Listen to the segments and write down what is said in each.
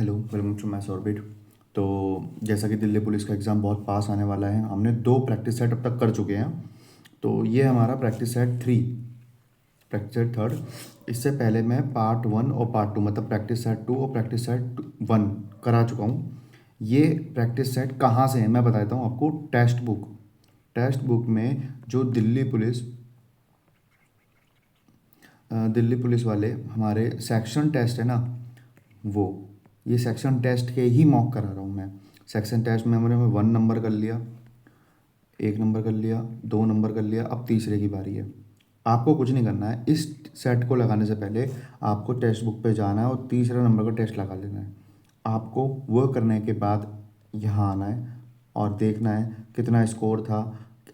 Hello, welcome to my Orbit. तो जैसा कि दिल्ली पुलिस का एग्ज़ाम बहुत पास आने वाला है, हमने 2 प्रैक्टिस सेट अब तक कर चुके हैं। तो ये हमारा practice set 3, practice set third. इससे पहले मैं पार्ट 1 और पार्ट 2 मतलब प्रैक्टिस सेट 2 और प्रैक्टिस सेट 1 करा चुका हूँ। ये प्रैक्टिस सेट कहाँ से है मैं बता देता हूँ आपको। टेक्स्ट बुक में जो दिल्ली पुलिस वाले हमारे सेक्शन टेस्ट है ना, वो ये सेक्शन टेस्ट के ही मॉक करा रहा हूँ मैं। सेक्शन टेस्ट में हमने 1 नंबर कर लिया, 1 नंबर कर लिया, 2 नंबर कर लिया, अब तीसरे की बारी है। आपको कुछ नहीं करना है, इस सेट को लगाने से पहले आपको टेक्स्ट बुक पे जाना है और तीसरे नंबर का टेस्ट लगा लेना है। आपको वो करने के बाद यहाँ आना है और देखना है कितना स्कोर था,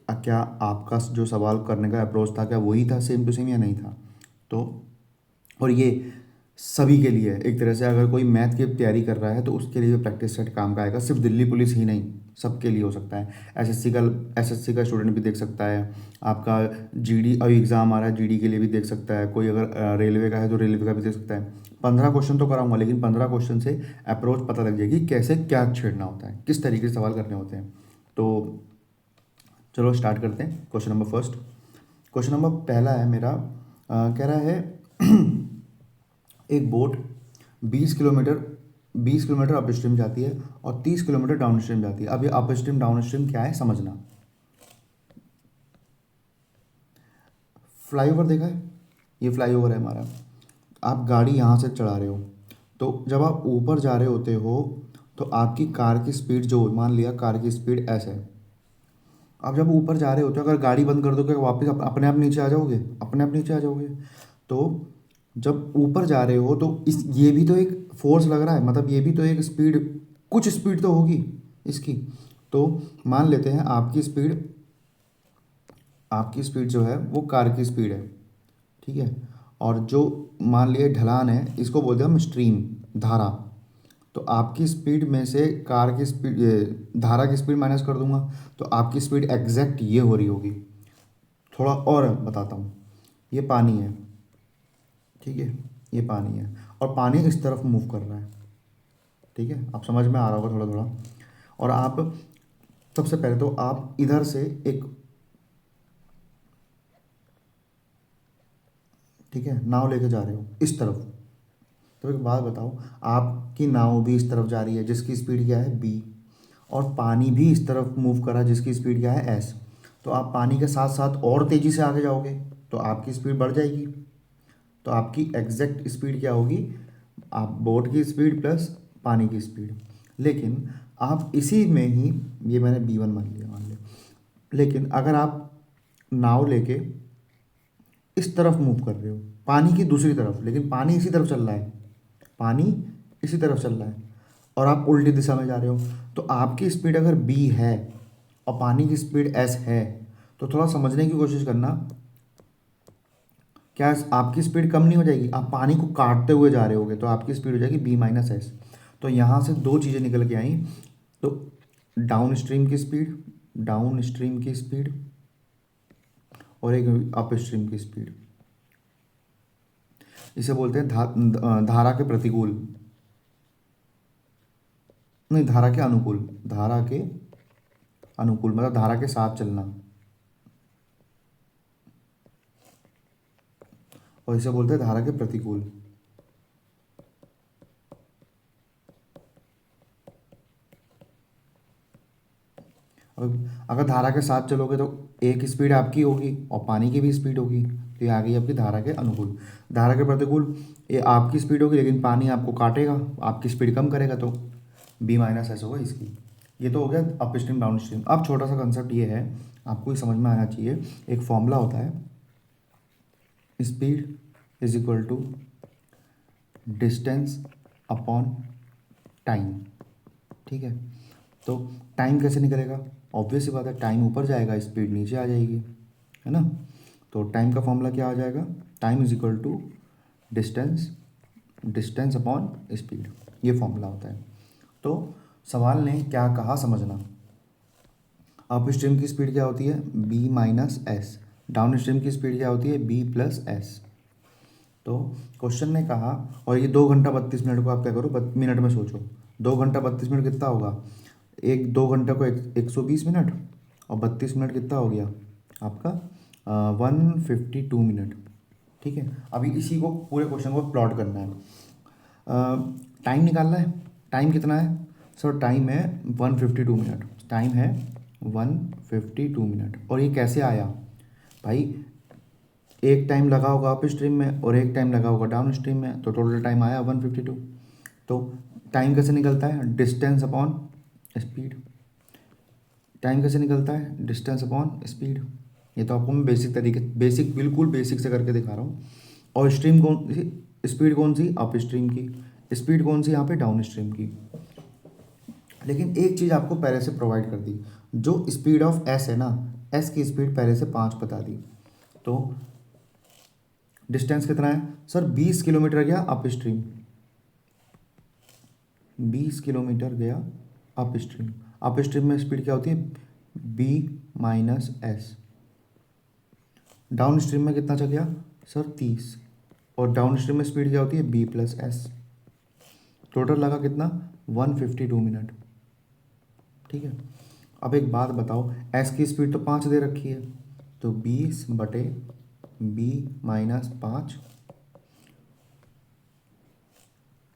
क्या आपका जो सवाल करने का अप्रोच था क्या वही था सेम टू सेम या नहीं था। तो और ये सभी के लिए है। एक तरह से अगर कोई मैथ की तैयारी कर रहा है तो उसके लिए प्रैक्टिस सेट काम का आएगा। सिर्फ दिल्ली पुलिस ही नहीं, सबके लिए हो सकता है। एसएससी का स्टूडेंट भी देख सकता है। आपका जीडी अभी एग्ज़ाम आ रहा है, जीडी के लिए भी देख सकता है। कोई अगर रेलवे का है तो रेलवे का भी देख सकता है। 15 क्वेश्चन तो कराऊंगा, लेकिन 15 क्वेश्चन से अप्रोच पता लग जाएगी कैसे क्या छेड़ना होता है, किस तरीके से सवाल करने होते हैं। तो चलो स्टार्ट करते हैं। Question number first, question number पहला है मेरा, कह रहा है एक boat 20 kilometre 20 kilometre up stream जाती है और 30 किलोमीटर डाउन स्ट्रीम जाती है। अब ये अप स्ट्रीम डाउन स्ट्रीम क्या है समझना। फ्लाईओवर देखा है, ये फ्लाईओवर है हमारा। आप गाड़ी यहाँ से चढ़ा रहे हो, तो जब आप ऊपर जा रहे होते हो तो आपकी कार की स्पीड जो, मान लिया कार की स्पीड ऐसे है। आप जब ऊपर जा रहे होते हो, अगर गाड़ी बंद कर दोगे वापस अपने आप नीचे आ जाओगे, अपने आप नीचे आ जाओगे। तो जब ऊपर जा रहे हो तो इस ये भी तो एक फोर्स लग रहा है, मतलब ये भी तो एक स्पीड, कुछ स्पीड तो होगी इसकी। तो मान लेते हैं आपकी स्पीड जो है वो कार की स्पीड है, ठीक है। और जो मान लिए ढलान है, इसको बोलते हैं हम स्ट्रीम, धारा। तो आपकी स्पीड में से कार की स्पीड, धारा की स्पीड माइनस कर दूंगा, तो आपकी स्पीड एग्जैक्ट ये हो रही होगी। थोड़ा और बताता हूँ, ये पानी है, ठीक है, ये पानी है और पानी इस तरफ मूव कर रहा है, ठीक है। आप समझ में आ रहा होगा थोड़ा थोड़ा। और आप सबसे पहले तो आप इधर से एक, ठीक है, नाव लेके जा रहे हो इस तरफ। तो एक बात बताओ, आपकी नाव भी इस तरफ जा रही है जिसकी स्पीड क्या है बी, और पानी भी इस तरफ मूव कर रहा है जिसकी स्पीड क्या है एस। तो आप पानी के साथ साथ और तेज़ी से आगे जाओगे तो आपकी स्पीड बढ़ जाएगी। तो आपकी एग्जैक्ट स्पीड क्या होगी, आप बोट की स्पीड प्लस पानी की स्पीड। लेकिन आप इसी में ही, ये मैंने B1 मान लिया, लेकिन अगर आप नाव लेके इस तरफ मूव कर रहे हो, पानी की दूसरी तरफ, लेकिन पानी इसी तरफ चल रहा है, पानी इसी तरफ चल रहा है और आप उल्टी दिशा में जा रहे हो, तो आपकी स्पीड अगर B है और पानी की स्पीड S है, तो थोड़ा समझने की कोशिश करना। क्या आपकी स्पीड कम नहीं हो जाएगी? आप पानी को काटते हुए जा रहे होगे तो आपकी स्पीड हो जाएगी B-S। तो यहाँ से दो चीज़ें निकल के आई। तो डाउन स्ट्रीम की स्पीड और एक अप स्ट्रीम की स्पीड, इसे बोलते हैं धारा के प्रतिकूल, नहीं धारा के अनुकूल, धारा के अनुकूल मतलब धारा के साथ चलना, और इसे बोलते हैं धारा के प्रतिकूल। अब अगर धारा के साथ चलोगे तो एक स्पीड आपकी होगी और पानी की भी स्पीड होगी, तो ये आ गई आपकी धारा के अनुकूल। धारा के प्रतिकूल, ये आपकी स्पीड होगी लेकिन पानी आपको काटेगा, आपकी स्पीड कम करेगा, तो B-S होगा इसकी। ये तो हो गया अप स्ट्रीम डाउन स्ट्रीम। अब छोटा सा कंसेप्ट ये है, आपको ये समझ में आना चाहिए। एक फॉर्मूला होता है, speed is equal to distance upon time, ठीक है। तो टाइम कैसे निकलेगा? ऑब्वियस सी बात है, टाइम ऊपर जाएगा स्पीड नीचे आ जाएगी, है ना। तो टाइम का फॉर्मूला क्या आ जाएगा, time is equal to distance distance upon speed, ये फॉर्मूला होता है। तो सवाल ने क्या कहा समझना। अप स्ट्रीम की स्पीड क्या होती है B-S, डाउन स्ट्रीम की स्पीड क्या होती है B+S। तो क्वेश्चन ने कहा, और ये 2 घंटा 32 मिनट को आप क्या करो, मिनट में सोचो, 2 घंटा 32 मिनट कितना होगा, 2 घंटे को 120 मिनट, और 32 मिनट कितना हो गया आपका 152 मिनट। ठीक है, अभी इसी को पूरे क्वेश्चन को प्लॉट करना है। टाइम निकालना है, टाइम कितना है सर, टाइम है 152 मिनट, टाइम है 152 मिनट। और ये कैसे आया भाई, एक टाइम लगा होगा अप स्ट्रीम में और एक टाइम लगा होगा डाउन स्ट्रीम में, तो टोटल टाइम आया 152। तो टाइम कैसे निकलता है, डिस्टेंस अपॉन स्पीड। टाइम कैसे निकलता है, डिस्टेंस अपॉन स्पीड। ये तो आपको मैं बेसिक बिल्कुल बेसिक से करके दिखा रहा हूँ। और स्ट्रीम कौन सी, स्पीड कौन सी, अप स्ट्रीम की, स्पीड कौन सी यहाँ पे, डाउन स्ट्रीम की। लेकिन एक चीज़ आपको पहले से प्रोवाइड कर दी, जो स्पीड ऑफ एस है ना, एस की स्पीड पहले से 5 बता दी। तो डिस्टेंस कितना है सर, 20 किलोमीटर गया अप स्ट्रीम, 20 किलोमीटर गया अप स्ट्रीम। अप स्ट्रीम में स्पीड क्या होती है, B-S। डाउन स्ट्रीम में कितना चल गया सर, 30। और डाउन स्ट्रीम में स्पीड क्या होती है, B+S। टोटल लगा कितना, 152 मिनट। ठीक है, अब एक बात बताओ, एस की स्पीड तो 5 दे रखी है, तो 20/B-5,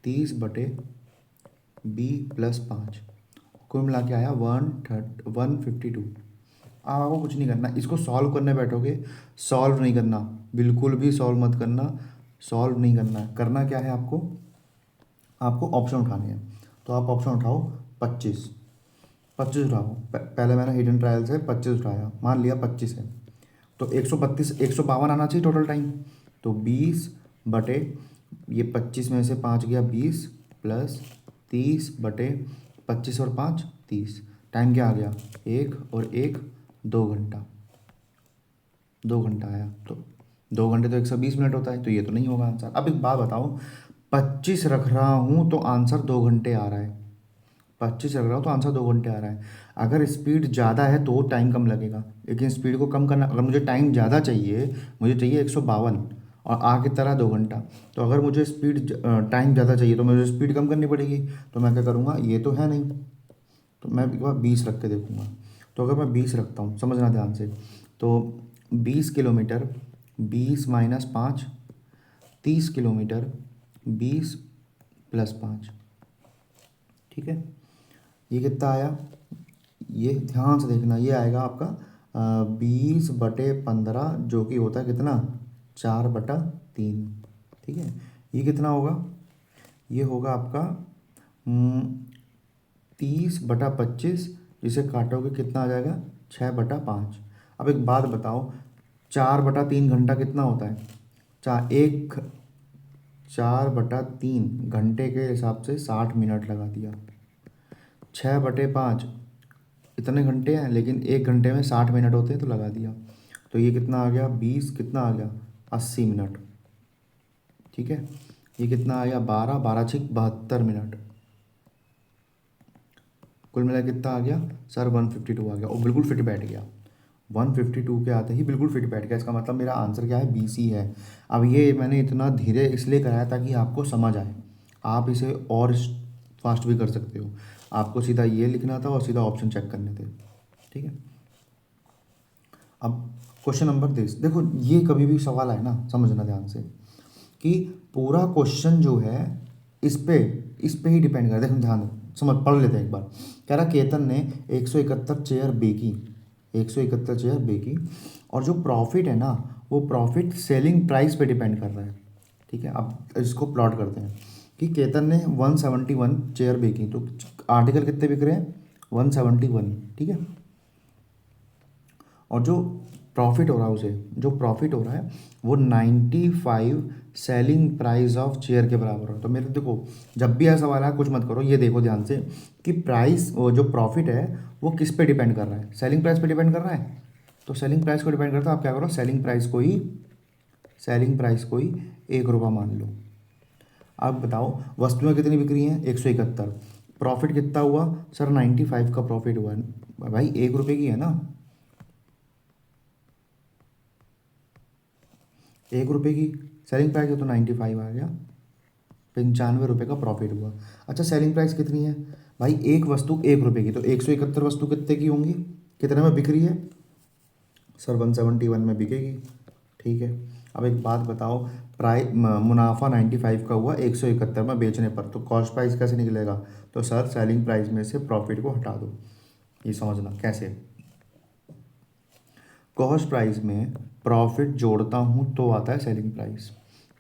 30/B+5, कुल मिला के आया 152। अब आपको कुछ नहीं करना, इसको सॉल्व करने बैठोगे, सॉल्व नहीं करना, बिल्कुल भी सॉल्व मत करना, सॉल्व नहीं करना। करना क्या है आपको, आपको ऑप्शन उठाने हैं। तो आप ऑप्शन उठाओ 25, 25 उठाओ। पहले मैंने हिडन ट्रायल से 25 उठाया, मान लिया 25 है, तो 152 आना चाहिए टोटल टाइम। तो 20 बटे ये 25 में से 5 गया 20, प्लस 30 बटे 25 और 5 30। टाइम क्या आ गया, 1 और 1 2 घंटा, 2 घंटा आया। तो 2 घंटे तो 120 मिनट होता है, तो ये तो नहीं होगा आंसर। अब एक बात बताओ, 25 रख रहा हूँ तो आंसर 2 घंटे आ रहा है, 25 रख रहा हूँ तो आंसर 2 घंटे आ रहा है। अगर स्पीड ज़्यादा है तो टाइम कम लगेगा, लेकिन स्पीड को कम करना, अगर मुझे टाइम ज़्यादा चाहिए, मुझे चाहिए 152 और आ की तरह 2 घंटा, तो अगर मुझे टाइम ज़्यादा चाहिए तो मुझे स्पीड कम करनी पड़ेगी। तो मैं क्या करूँगा, ये तो है नहीं, तो मैं एक बार 20 रख के देखूँगा। तो अगर मैं 20 रखता हूँ, समझना ध्यान से, तो 20 किलोमीटर 20-5, 30 किलोमीटर 20+5। ठीक है, ये कितना आया, ये ध्यान से देखना, ये आएगा आपका 20/15, जो कि होता है कितना, 4/3। ठीक है, ये कितना होगा, ये होगा आपका 30/25, जिसे काटोगे कितना आ जाएगा, 6/5। अब एक बात बताओ, 4/3 घंटा कितना होता है, 4/3 घंटे के हिसाब से 60 मिनट लगा दिया। 6/5 इतने घंटे हैं, लेकिन 1 घंटे में 60 मिनट होते हैं, तो लगा दिया। तो ये कितना आ गया, 20 कितना आ गया, 80 मिनट। ठीक है, ये कितना आ गया, 12 12 6 72 मिनट। कुल मिला कितना आ गया सर, 152 आ गया, और बिल्कुल फिट बैठ गया। 152 के आते ही बिल्कुल फिट बैठ गया, इसका मतलब मेरा आंसर क्या है, BC है। अब ये मैंने इतना धीरे इसलिए कराया ताकि आपको समझ आए, आप इसे और फास्ट भी कर सकते हो। आपको सीधा ये लिखना था और सीधा ऑप्शन चेक करने थे। ठीक है, अब क्वेश्चन नंबर 30 देखो, ये कभी भी सवाल आए ना, समझना ध्यान से कि पूरा क्वेश्चन जो है इस पे ही डिपेंड कर, देखो ध्यान समझ, पढ़ लेते हैं एक बार। कह रहा केतन ने 171 चेयर बेची, 171 चेयर बेची, और जो प्रॉफिट है ना, वो प्रॉफिट सेलिंग प्राइस पे डिपेंड कर रहा है। ठीक है, अब इसको प्लॉट करते हैं कि केतन ने 171 चेयर बेची, तो आर्टिकल कितने बिक रहे हैं, 171। ठीक है, और जो प्रॉफिट हो रहा है, उसे जो प्रॉफिट हो रहा है वो 95 सेलिंग प्राइस ऑफ चेयर के बराबर हो। तो मेरे देखो, जब भी ऐसा सवाल है कुछ मत करो, ये देखो ध्यान से कि प्राइस, वो जो प्रॉफिट है वो किस पे डिपेंड कर रहा है, सेलिंग प्राइस पे डिपेंड कर रहा है। तो सेलिंग प्राइस को डिपेंड करता है, आप क्या करो, सेलिंग प्राइस को ही 1 रुपया मान लो। अब बताओ वस्तुएं कितनी बिक रही हैं, 171, प्रॉफिट कितना हुआ सर, 95 का प्रॉफिट हुआ भाई, 1 रुपये की है ना, 1 रुपये की। सेलिंग प्राइस है तो 95 आ गया, 95 रुपये का प्रॉफिट हुआ। अच्छा सेलिंग प्राइस कितनी है भाई, एक वस्तु 1 रुपये की, तो 171 वस्तु कितने की होंगी, कितने में बिक रही है सर, 171 में बिकेगी। ठीक है, अब एक बात बताओ, मुनाफा 95 का हुआ 171 में बेचने पर, तो कॉस्ट प्राइस कैसे निकलेगा, तो सर सेलिंग प्राइस में से प्रॉफिट को हटा दो। ये समझना कैसे, कॉस्ट प्राइस में प्रॉफिट जोड़ता हूँ तो आता है सेलिंग प्राइस।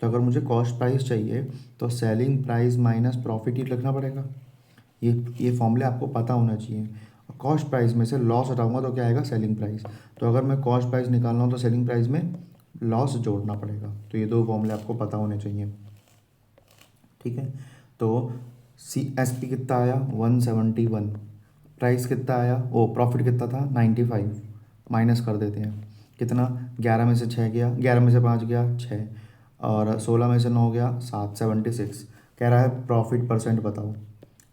तो अगर मुझे कॉस्ट प्राइस चाहिए तो सेलिंग प्राइस माइनस प्रॉफिट ही लिखना पड़ेगा। ये फॉर्मूले आपको पता होना चाहिए। कॉस्ट प्राइस में से लॉस हटाऊंगा तो क्या आएगा, सेलिंग प्राइस। तो अगर मैं कॉस्ट प्राइस निकालना हो तो सेलिंग प्राइस में लॉस जोड़ना पड़ेगा। तो ये दो फॉर्मूले आपको पता होने चाहिए। ठीक है, तो CSP कितना आया 171, प्राइस कितना आया, ओ प्रॉफिट कितना था 95, माइनस कर देते हैं कितना, 11 में से 6 गया, 11 में से 5 गया 6, और 16 में से 9 गया 7, 76। कह रहा है प्रॉफिट परसेंट बताओ,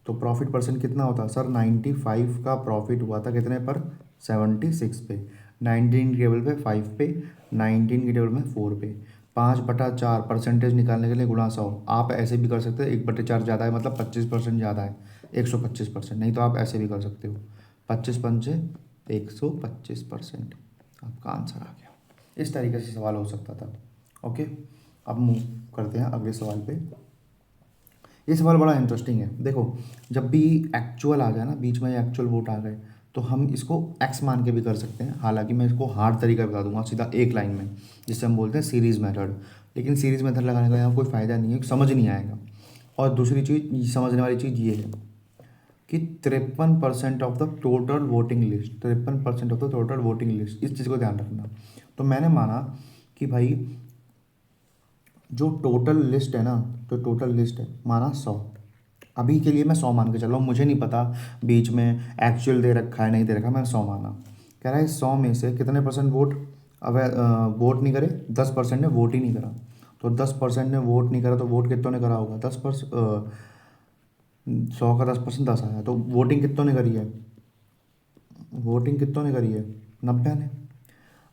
तो प्रॉफिट परसेंट कितना होता है सर, 95 का प्रॉफिट हुआ था कितने पर, 76 पे, 19 की टेबल पे 5 पे, 19 की टेबल में 4 पे, 5/4 परसेंटेज निकालने के लिए गुणा 100। आप ऐसे भी कर सकते हो, 1/4 ज़्यादा है मतलब 25% ज़्यादा है, 125%, नहीं तो आप ऐसे भी कर सकते हो, 25 पंचे 125%, आपका आंसर आ गया। इस तरीके से सवाल हो सकता था। ओके, अब मूव करते हैं अगले सवाल पे। ये सवाल बड़ा इंटरेस्टिंग है। देखो, जब भी एक्चुअल आ जाए ना बीच में, एक्चुअल वोट आ गए, तो हम इसको एक्स मान के भी कर सकते हैं। हालांकि मैं इसको हार्ड तरीका बता दूंगा सीधा एक लाइन में, जिसे हम बोलते हैं सीरीज़ मेथड। लेकिन सीरीज़ मेथड लगाने का यहाँ कोई फ़ायदा नहीं है, समझ नहीं आएगा। और दूसरी चीज़ समझने वाली चीज़ ये है कि 53% of the total voting list, 53% of the total voting list, इस चीज़ को ध्यान रखना। तो मैंने माना कि भाई जो टोटल लिस्ट है ना, जो टोटल लिस्ट है माना 100, अभी के लिए मैं 100 मान के चल रहा हूँ, मुझे नहीं पता बीच में एक्चुअल दे रखा है नहीं दे रखा, मैंने 100 माना। कह रहा है 100 में से कितने परसेंट वोट वोट नहीं करे, 10% ने वोट ही नहीं करा। तो 10% ने वोट नहीं करा तो वोट कितनों ने करा होगा, 100 का 10%, 10 आया, तो वोटिंग कितनों ने करी है, वोटिंग कितनों ने करी है, 90 ने।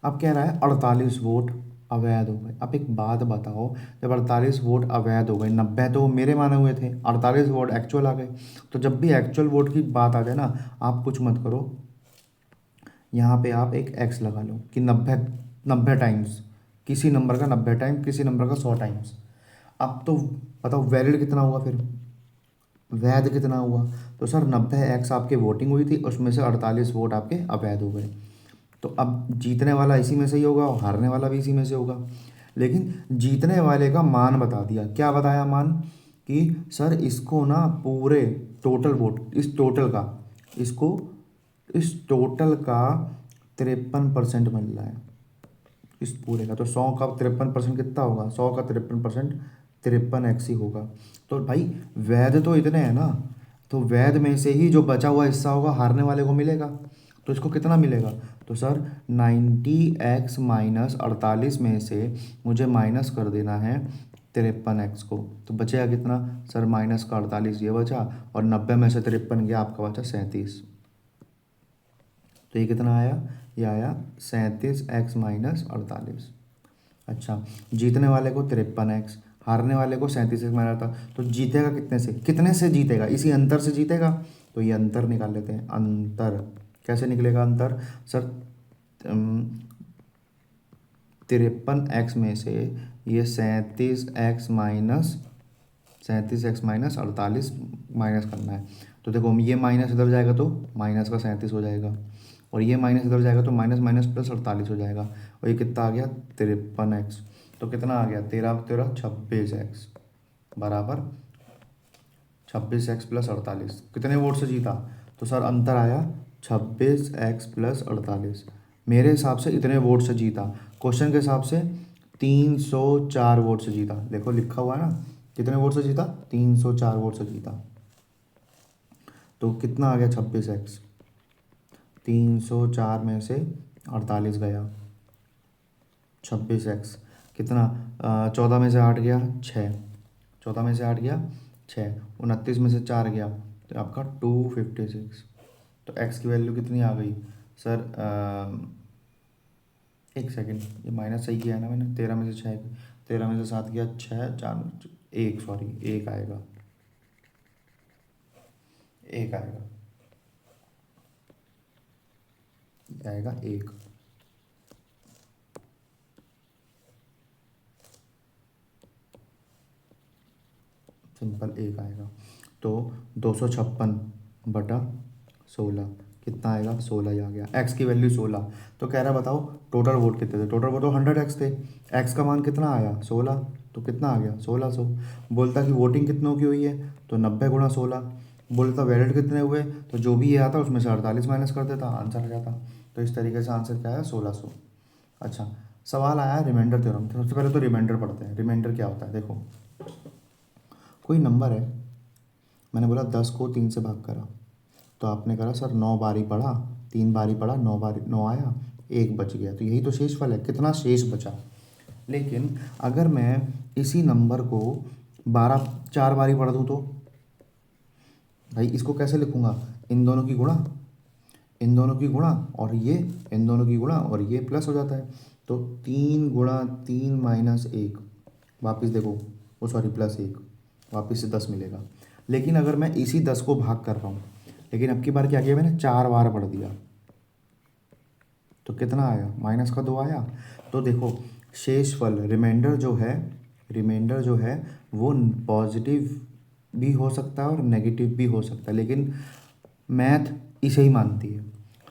अब कह रहा है 48 वोट अवैध हो गए। अब एक बात बताओ, जब 48 वोट अवैध हो गए, 90 तो मेरे माने हुए थे, 48 वोट एक्चुअल आ गए। तो जब भी एक्चुअल वोट की बात आ जाए ना, आप कुछ मत करो, यहाँ पे आप एक एक्स लगा लो कि 90, 90 टाइम्स किसी नंबर का, 90 टाइम किसी नंबर का 100 टाइम्स। अब तो बताओ वैलिड कितना हुआ फिर, वैध कितना हुआ, तो सर 90x आपके वोटिंग हुई थी, उसमें से 48 वोट आपके अवैध हो गए। तो अब जीतने वाला इसी में से ही होगा और हारने वाला भी इसी में से होगा। लेकिन जीतने वाले का मान बता दिया, क्या बताया मान, कि सर इसको ना पूरे टोटल वोट, इस टोटल का, इसको इस टोटल का 53% मिल रहा है, इस पूरे का। तो 100 का 53% कितना होगा, 100 का 53% 53x ही होगा। तो भाई वैध तो इतने हैं ना, तो वैध में से ही जो बचा हुआ हिस्सा होगा हारने वाले को मिलेगा। तो इसको कितना मिलेगा, तो सर 90x माइनस 48 में से मुझे माइनस कर देना है 53x को, तो बचेगा कितना सर, माइनस का 48 ये बचा, और 90 में से 53 गया, आपका बचा 37। तो ये कितना आया, ये आया 37x माइनस 48। अच्छा, जीतने वाले को 53x, हारने वाले को 37x मारा था। तो जीतेगा कितने से, कितने से जीतेगा, इसी अंतर से जीतेगा। तो ये अंतर निकाल लेते हैं, अंतर कैसे निकलेगा अंतर, सर 53x में से ये 37x माइनस 48 माइनस करना है। तो देखो ये माइनस इधर जाएगा तो माइनस का 37 हो जाएगा, और ये माइनस इधर जाएगा तो माइनस माइनस प्लस 48 हो जाएगा। और ये कितना आ गया 53x, तो कितना आ गया 13 26x बराबर 26x प्लस 48। कितने वोट से जीता, तो सर अंतर आया 26x प्लस 48। मेरे हिसाब से इतने वोट से जीता, क्वेश्चन के हिसाब से 304 वोट से जीता। देखो लिखा हुआ है ना, कितने वोट से जीता, 304 वोट से जीता। तो कितना आ गया 26x, 304 में से 48 गया, 26x कितना, 14 में से 8 गया 6, 14 में से 8 गया 6, 29 में से 4 गया, तो आपका 256। तो x की वैल्यू कितनी आ गई सर, एक सेकंड, ये माइनस सही किया है ना मैंने, 13 में से 6, 13 में से 7 गया 6, 4, 1, सॉरी 1 आएगा, 1 आएगा, ये आएगा 1। सिंपल 1 आएगा। तो 256/16 कितना आएगा, 16 ही आ गया। एक्स की वैल्यू 16। तो कह रहा बताओ टोटल वोट कितने थे, टोटल वोट तो 100x थे। एक्स का मान कितना आया 16, तो कितना आ गया 1600। बोलता कि वोटिंग कितनों की हुई है, तो 90 × 16। बोलता वैलिड कितने हुए, तो जो भी ये आता उसमें से 48 माइनस कर देता, आंसर आ जाता। तो इस तरीके से आंसर क्या आया 1600। अच्छा, सवाल आया रिमाइंडर थ्योरम। सबसे पहले तो रिमाइंडर पढ़ते हैं। रिमाइंडर क्या होता है, देखो कोई नंबर है, मैंने बोला 10 को 3 से भाग करा, तो आपने करा सर 9 बारी पढ़ा, 3 बारी पढ़ा, 9 बारी 9 आया, 1 बच गया, तो यही तो शेषफल है, कितना शेष बचा। लेकिन अगर मैं इसी नंबर को 4 बारी पढ़ दूँ तो भाई इसको कैसे लिखूँगा, इन दोनों की गुणा, इन दोनों की गुणा और ये इन दोनों की गुणा और ये प्लस हो जाता है। तो 3 × 3 - 1, वापस देखो वो सॉरी +1, वापस से 10 मिलेगा। लेकिन अगर मैं इसी 10 को भाग कर रहा हूँ, लेकिन अब की बार क्या किया मैंने, 4 बार पढ़ दिया, तो कितना आया -2 आया। तो देखो शेषफल रिमाइंडर जो है वो पॉजिटिव भी हो सकता है और नेगेटिव भी हो सकता है, लेकिन मैथ इसे ही मानती है।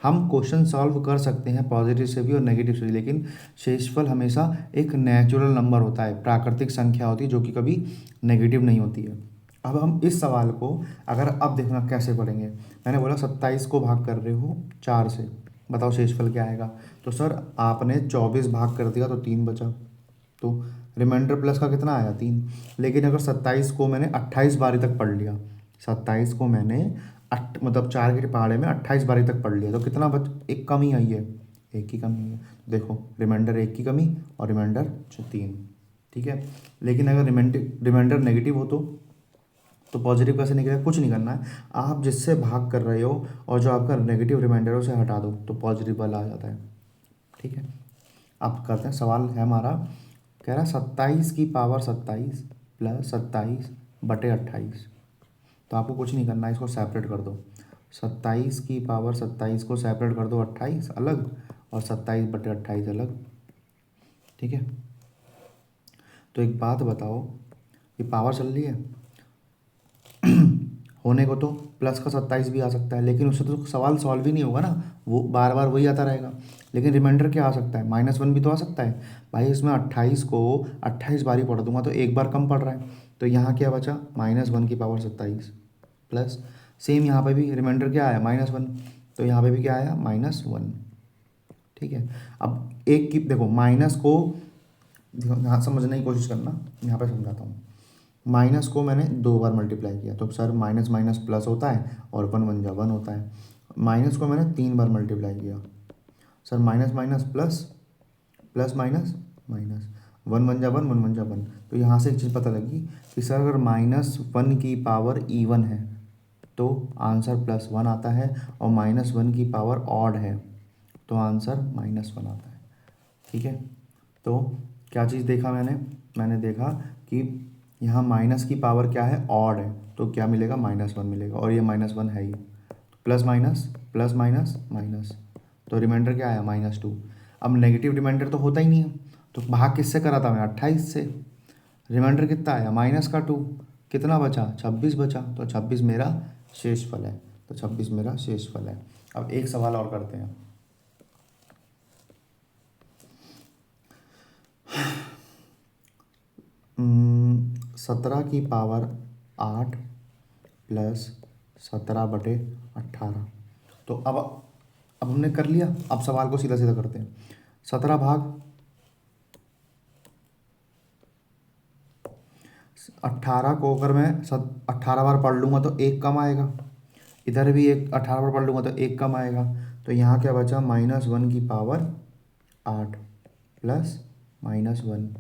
हम क्वेश्चन सॉल्व कर सकते हैं पॉजिटिव से भी और नेगेटिव से भी, लेकिन शेषफल हमेशा एक नेचुरल नंबर होता है, प्राकृतिक संख्या होती है जो कि कभी नेगेटिव नहीं होती है। अब हम इस सवाल को अगर अब देखना कैसे पढ़ेंगे, मैंने बोला 27 को भाग कर रहे हो 4 से, बताओ शेषफल क्या आएगा। तो सर आपने 24 भाग कर दिया तो 3 बचा, तो रिमाइंडर प्लस का कितना आया 3। लेकिन अगर 27 को मैंने 28 बारी तक पढ़ लिया, 27 को मैंने मतलब 4 के पहाड़े में 28 बारी तक पढ़ लिया, तो कितना एक कमी आई है, 1 की कमी आई है। देखो रिमाइंडर 1 की कमी और रिमाइंडर 3, ठीक है। लेकिन अगर रिमाइंडर नेगेटिव हो तो पॉजिटिव कैसे निकलेगा, कुछ नहीं करना है, आप जिससे भाग कर रहे हो और जो आपका नेगेटिव रिमाइंडर है उसे हटा दो तो पॉजिटिव वाला आ जाता है, ठीक है। अब करते हैं, सवाल है हमारा, कह रहा 27 की पावर 27 + 27/28। तो आपको कुछ नहीं करना है, इसको सेपरेट कर दो। 27 की पावर 27 को सेपरेट कर दो, 28 अलग और 27/28 अलग, ठीक है। तो एक बात बताओ, ये पावर चल रही है होने को तो प्लस का 27 भी आ सकता है, लेकिन उससे तो सवाल सॉल्व ही नहीं होगा ना, वो बार बार वही आता रहेगा। लेकिन रिमाइंडर क्या आ सकता है, -1 भी तो आ सकता है। भाई इसमें 28 को 28 बारी पढ़ दूंगा तो एक बार कम पड़ रहा है, तो यहाँ क्या बचा -1 की पावर 27 प्लस, सेम यहाँ पे भी रिमाइंडर क्या आया -1, तो यहाँ पे भी क्या आया -1, ठीक है। अब एक की देखो माइनस को यहाँ समझने की कोशिश करना, यहाँ पे समझाता हूँ। माइनस को मैंने 2 बार मल्टीप्लाई किया तो सर माइनस माइनस प्लस होता है और 1 1 जा 1 होता है। माइनस को मैंने 3 बार मल्टीप्लाई किया, sir minus minus plus, plus minus minus, 1 1 जा 1 1 1 जा 1। तो यहाँ से एक चीज़ पता लगी कि सर अगर -1 की पावर इवन है तो आंसर +1 आता है, और -1 की पावर ऑड है तो आंसर -1 आता है, ठीक है। तो क्या चीज़ देखा मैंने देखा कि यहाँ माइनस की पावर क्या है, ऑड है, तो क्या मिलेगा -1 मिलेगा, और ये -1 है ही, plus minus plus minus minus, तो रिमाइंडर क्या आया -2। अब नेगेटिव रिमाइंडर तो होता ही नहीं है, तो भाग किससे करा था मैं 28 से, रिमाइंडर कितना आया -2, कितना बचा 26 बचा, तो 26 मेरा शेषफल है, तो 26 मेरा शेषफल है। अब एक सवाल और करते हैं। 17 की पावर 8 + 17/18। तो अब हमने कर लिया, अब सवाल को सीधा सीधा करते हैं। 17 भाग 18 को अगर मैं 18 बार पढ़ लूँगा तो 1 कम आएगा, इधर भी एक 18 बार पढ़ लूँगा तो 1 कम आएगा, तो यहाँ क्या बचा -1 की पावर 8 + -1।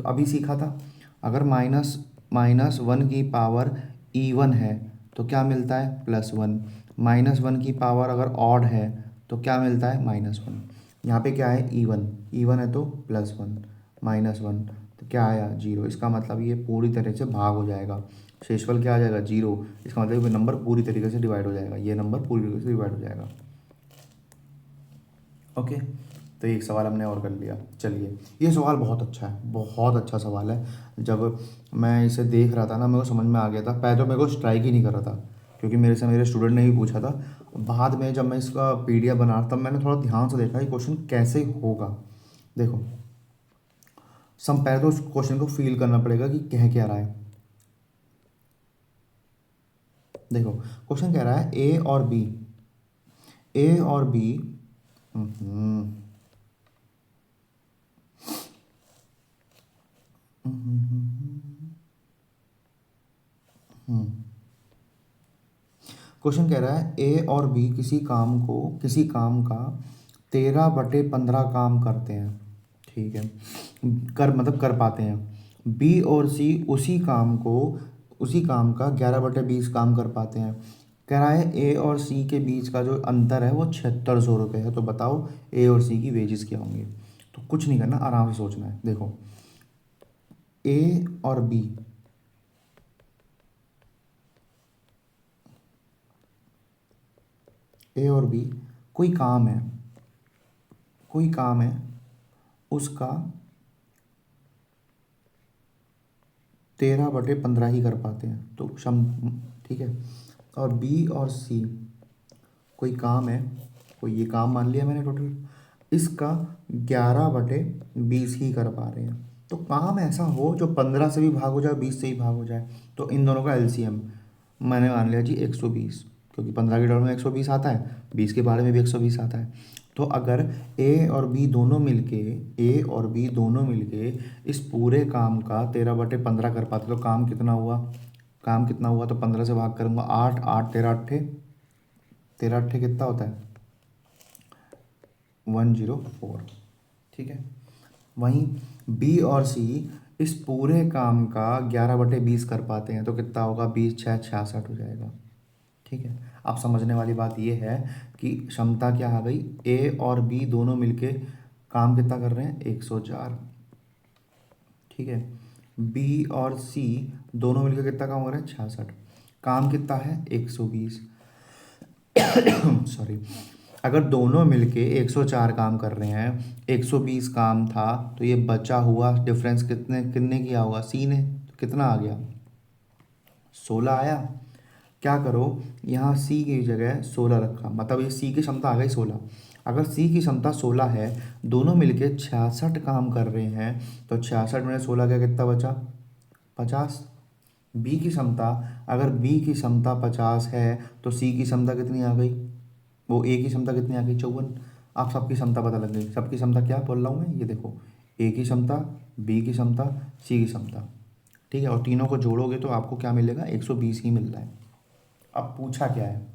अभी सीखा था, अगर -1 की पावर इवन है तो क्या मिलता है +1, -1 की पावर अगर ऑड है तो क्या मिलता है -1। यहाँ पे क्या है इवन है तो +1 -1, तो क्या आया 0, इसका मतलब ये पूरी तरह से भाग हो जाएगा। शेषफल क्या आ जाएगा 0, इसका मतलब ये नंबर पूरी तरीके से डिवाइड हो जाएगा, ये नंबर पूरी तरीके से डिवाइड हो जाएगा। ओके, तो एक सवाल हमने और कर लिया। चलिए, ये सवाल बहुत अच्छा है, बहुत अच्छा सवाल है। जब मैं इसे देख रहा था ना, मेरे को समझ में आ गया था। पहले तो मेरे को स्ट्राइक ही नहीं कर रहा था, क्योंकि मेरे से मेरे स्टूडेंट ने भी पूछा था। बाद में जब मैं इसका पीडीएफ बना रहा था, तब मैंने थोड़ा ध्यान से देखा ये क्वेश्चन कैसे होगा। देखो, पहले तो उस क्वेश्चन को फील करना पड़ेगा कि कह क्या रहा है। देखो, क्वेश्चन कह रहा है ए और बी, ए और बी क्वेश्चन कह रहा है ए और बी किसी काम का 13/15 काम करते हैं। ठीक है, मतलब कर पाते हैं। बी और सी उसी काम का 11/20 काम कर पाते हैं। कह रहा है ए और सी के बीच का जो अंतर है वो 7600 रुपये है। तो बताओ ए और सी की वेजेस क्या होंगे। तो कुछ नहीं करना, आराम से सोचना है। देखो, ए और बी, ए और बी कोई काम है, कोई काम है, उसका 13/15 ही कर पाते हैं। तो ठीक है। और बी और सी कोई काम है, कोई ये काम मान लिया मैंने टोटल, इसका 11/20 ही कर पा रहे हैं। तो काम ऐसा हो जो 15 से भी भाग हो जाए, 20 से ही भाग हो जाए। तो इन दोनों का एलसीएम मैंने मान लिया जी 120, क्योंकि 15 के डॉलर में 120 आता है, 20 के बारे में भी 120 आता है। तो अगर ए और बी दोनों मिलके इस पूरे काम का 13/15 कर पाते, तो काम कितना हुआ, तो 15 से भाग करूँगा 8, 8 13 अट्ठे, 13 अट्ठे कितना होता है 104। ठीक है। वहीं बी और सी इस पूरे काम का 11/20 कर पाते हैं, तो कितना होगा, 20 6 66 हो जाएगा। ठीक है। अब समझने वाली बात यह है कि क्षमता क्या आ गई, ए और बी दोनों मिलके काम कितना कर रहे हैं 104। ठीक है। बी और सी दोनों मिलकर कितना काम कर रहे हैं 66। काम कितना है 120। सॉरी, अगर दोनों मिलके 104 काम कर रहे हैं, 120 काम था, तो ये बचा हुआ डिफरेंस कितने कितने किया होगा सी ने, तो कितना आ गया 16 आया। क्या करो, यहाँ सी की जगह 16 रखा, मतलब ये सी की क्षमता आ गई 16। अगर सी की क्षमता 16 है, दोनों मिलके 66 काम कर रहे हैं, तो 66 में 16 का कितना बचा 50। बी की क्षमता, अगर बी की क्षमता 50 है, तो सी की क्षमता कितनी आ गई, वो ए की क्षमता कितनी आ गई 54। आप सबकी क्षमता पता लग गई। सबकी क्षमता क्या बोल रहा हूँ मैं, ये देखो, ए की क्षमता, बी की क्षमता, सी की क्षमता। ठीक है, और तीनों को जोड़ोगे तो आपको क्या मिलेगा 120 ही मिल रहा है। अब पूछा क्या है,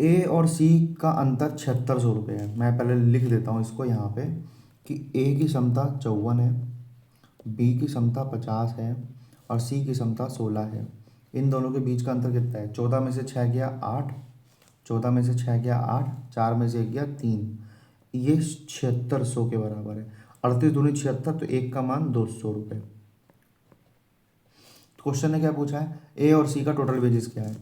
ए और सी का अंतर 7600 रुपये है। मैं पहले लिख देता हूँ इसको यहाँ पे कि ए की क्षमता 54 है, बी की क्षमता 50 है, और सी की क्षमता 16 है। इन दोनों के बीच का अंतर कितना है, 14 में से 6 गया 8, 14 में से 6 गया 8, 4 में से 1 गया 3, ये 7600 के बराबर है। 38 दूनी 76, तो एक का मान 200 रुपये। क्वेश्चन ने क्या पूछा है, ए और सी का टोटल वेजेस क्या है।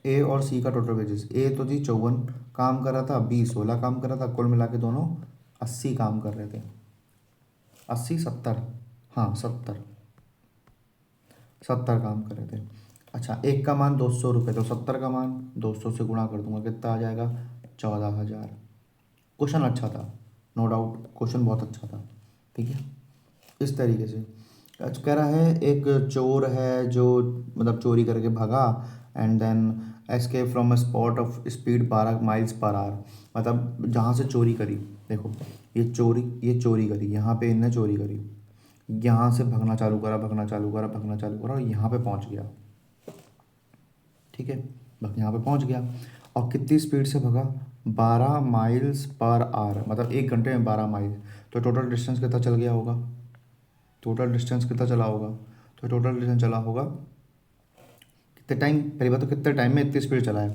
ए और सी का टोटल वेजेस, ए तो जी 54 काम कर रहा था, बी 16 काम कर रहा था, कुल मिला के दोनों 80 काम कर रहे थे। 80 70, हाँ 70, 70 काम कर रहे थे। अच्छा, एक का मान 200 रुपये, तो 70 का मान 200 से गुणा कर दूंगा, कितना आ जाएगा 14,000। क्वेश्चन अच्छा था, नो डाउट क्वेश्चन बहुत अच्छा था। ठीक है, इस तरीके से अच्छा कह रहा है, एक चोर है जो मतलब चोरी करके भागा, and then escape from a spot of speed 12 miles per hour. मतलब जहाँ से चोरी करी, देखो ये चोरी करी, यहाँ पे इनने चोरी करी, यहाँ से भगना चालू करा, और यहाँ पे पहुँच गया। ठीक है, बस यहाँ पे पहुँच गया, और कितनी स्पीड से भगा 12 माइल्स पर आवर, मतलब 1 घंटे में 12 माइल। तो टोटल डिस्टेंस कितना चल गया होगा, टोटल डिस्टेंस कितना चला होगा, तो टोटल डिस्टेंस चला होगा कितने टाइम, पहली बात तो कितने टाइम में इतनी स्पीड चला है,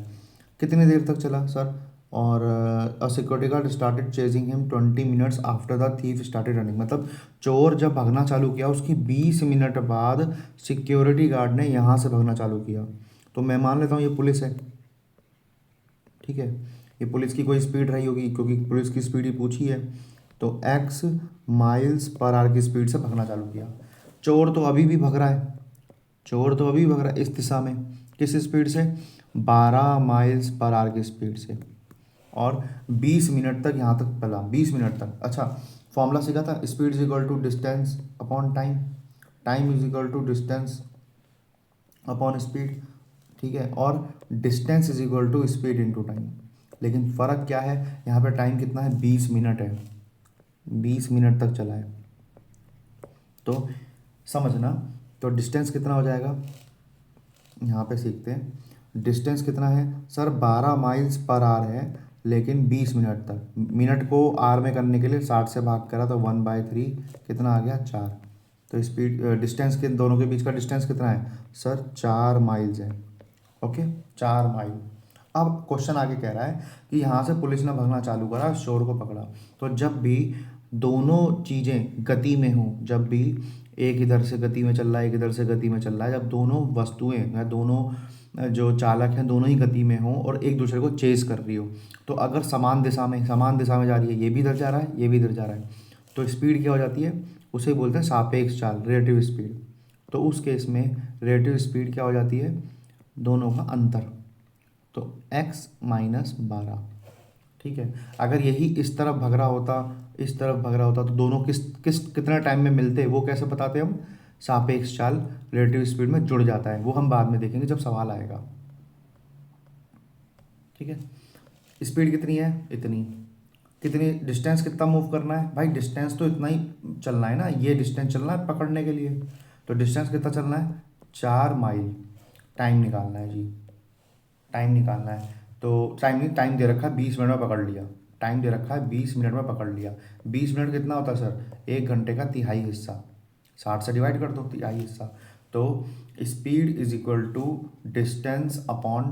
कितनी देर तक चला सर, और a security guard started chasing him 20 minutes after the thief started running, मतलब चोर जब भागना चालू किया उसकी 20 मिनट बाद सिक्योरिटी गार्ड ने यहाँ से भागना चालू किया। तो मैं मान लेता हूँ ये पुलिस है, ठीक है, ये पुलिस की कोई स्पीड रही होगी क्योंकि पुलिस की स्पीड ही पूछी है। तो x माइल्स पर आर की स्पीड से भागना चालू किया। चोर तो अभी भी भाग रहा है, चोर तो अभी भी भाग रहा है इस दिशा में, किस स्पीड से, 12 माइल्स पर आर की स्पीड से, और 20 मिनट तक यहाँ तक चला, 20 मिनट तक। अच्छा, फॉर्मूला सीखा था, speed is equal to distance upon time, time is equal to distance upon speed, ठीक है, और distance is equal to speed into time. लेकिन फ़र्क क्या है, यहाँ पे टाइम कितना है, 20 मिनट है, 20 मिनट तक चला है। तो समझना, तो डिस्टेंस कितना हो जाएगा, यहाँ पे सीखते हैं डिस्टेंस कितना है सर, 12 माइल्स पर आर है, लेकिन 20 मिनट तक। मिनट को आर में करने के लिए 60 से भाग करा तो 1/3 कितना आ गया, 4। तो स्पीड डिस्टेंस के दोनों के बीच का डिस्टेंस कितना है सर, 4 माइल्स है। Okay, 4 mile. अब क्वेश्चन आगे कह रहा है कि यहाँ से पुलिस ने भागना चालू करा, चोर को पकड़ा। तो जब भी दोनों चीज़ें गति में हों, जब भी एक इधर से गति में चल रहा है, एक इधर से गति में चल रहा है, जब दोनों वस्तुएं या दोनों जो चालक हैं दोनों ही गति में हों और एक दूसरे को चेस कर रही हो, तो अगर समान दिशा में जा रही है, ये भी इधर जा रहा है, ये भी इधर जा रहा है, तो स्पीड क्या हो जाती है, उसे बोलते हैं सापेक्ष चाल, रिलेटिव स्पीड। तो उस केस में रिलेटिव स्पीड क्या हो जाती है, दोनों का अंतर, तो x माइनस 12, ठीक है। अगर यही इस तरफ भग रहा होता, इस तरफ भग रहा होता, तो दोनों किस किस कितना टाइम में मिलते, वो कैसे बताते हम, सापेक्ष चाल रिलेटिव स्पीड में जुड़ जाता है, वो हम बाद में देखेंगे जब सवाल आएगा, ठीक है। स्पीड कितनी है, इतनी, कितनी डिस्टेंस, कितना मूव करना है भाई, डिस्टेंस तो इतना ही चलना है ना, ये डिस्टेंस चलना है पकड़ने के लिए, तो डिस्टेंस कितना चलना है, 4 माइल। टाइम निकालना है जी, टाइम निकालना है, तो टाइम दे रखा है 20 मिनट में पकड़ लिया, टाइम दे रखा है 20 मिनट में पकड़ लिया। 20 मिनट कितना होता है सर, 1 घंटे का तिहाई हिस्सा, 60 से डिवाइड कर दो, तिहाई हिस्सा। तो speed is equal to distance upon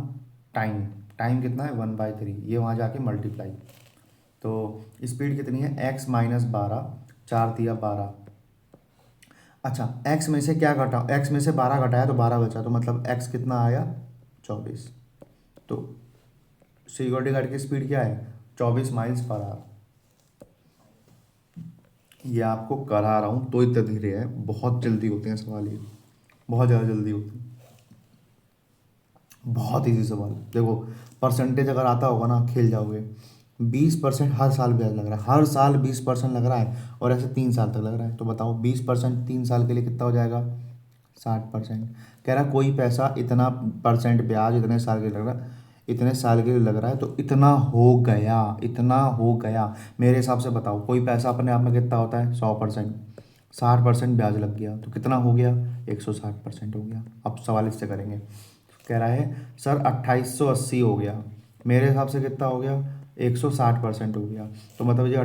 time, time कितना है 1/3, ये वहाँ जाके मल्टीप्लाई। तो स्पीड कितनी है, x माइनस 12, 4×3 = 12। अच्छा, x में से क्या घटा, x में से 12 घटाया तो 12 बचा, तो मतलब x कितना आया, 24। तो सिक्योरिटी गार्ड की स्पीड क्या है, 24 माइल्स पर आवर। ये आपको करा रहा हूँ तो इतना धीरे है, बहुत जल्दी होते हैं सवाल ये, बहुत ज़्यादा जल्दी होते हैं, बहुत ईजी सवाल। देखो परसेंटेज अगर आता होगा ना खेल जाओगे। 20% हर साल ब्याज लग रहा है, हर साल 20% लग रहा है, और ऐसे 3 साल तक लग रहा है। तो बताओ 20% 3 साल के लिए कितना हो जाएगा, 60%। कह रहा कोई पैसा इतना परसेंट ब्याज इतने साल के लिए लग रहा है, इतने साल के लिए लग रहा है, तो इतना हो गया, इतना हो गया। मेरे हिसाब से बताओ कोई पैसा अपने आप में कितना होता है, 100%, 60% ब्याज लग गया तो कितना हो गया, 160% हो गया। अब सवाल इससे करेंगे, कह रहा है सर 2880 हो गया, मेरे हिसाब से कितना हो गया, 160% हो गया। तो मतलब जो